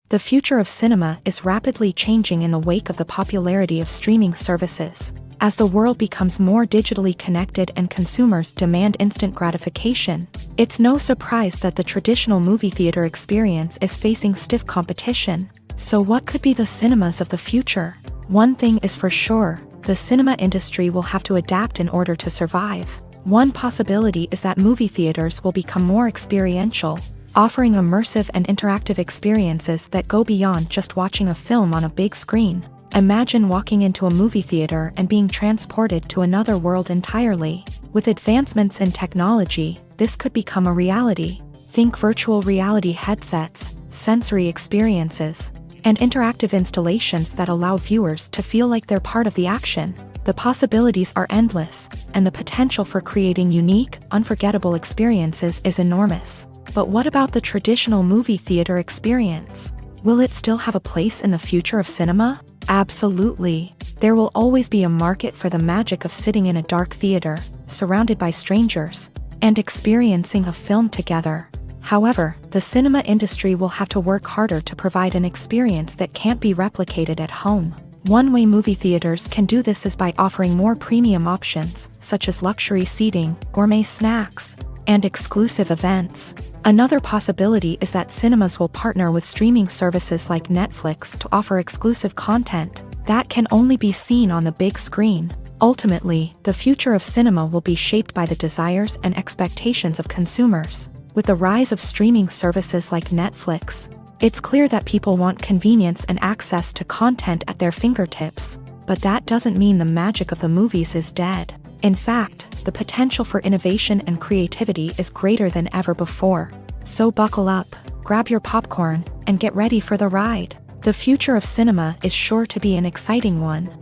The future of cinema is rapidly changing in the wake of the popularity of streaming services. As the world becomes more digitally connected and consumers demand instant gratification, it's no surprise that the traditional movie theater experience is facing stiff competition. So what could be the cinemas of the future? One thing is for sure, the cinema industry will have to adapt in order to survive. One possibility is that movie theaters will become more experiential, offering immersive and interactive experiences that go beyond just watching a film on a big screen. Imagine walking into a movie theater and being transported to another world entirely. With advancements in technology, this could become a reality. Think virtual reality headsets, sensory experiences, and interactive installations that allow viewers to feel like they're part of the action. The possibilities are endless, and the potential for creating unique, unforgettable experiences is enormous. But what about the traditional movie theater experience? Will it still have a place in the future of cinema? Absolutely. There will always be a market for the magic of sitting in a dark theater, surrounded by strangers, and experiencing a film together. However, the cinema industry will have to work harder to provide an experience that can't be replicated at home. One way movie theaters can do this is by offering more premium options, such as luxury seating, gourmet snacks, and exclusive events. Another possibility is that cinemas will partner with streaming services like Netflix to offer exclusive content that can only be seen on the big screen. Ultimately, the future of cinema will be shaped by the desires and expectations of consumers. With the rise of streaming services like Netflix, it's clear that people want convenience and access to content at their fingertips. But that doesn't mean the magic of the movies is dead. In fact, the potential for innovation and creativity is greater than ever before. So buckle up, grab your popcorn, and get ready for the ride. The future of cinema is sure to be an exciting one.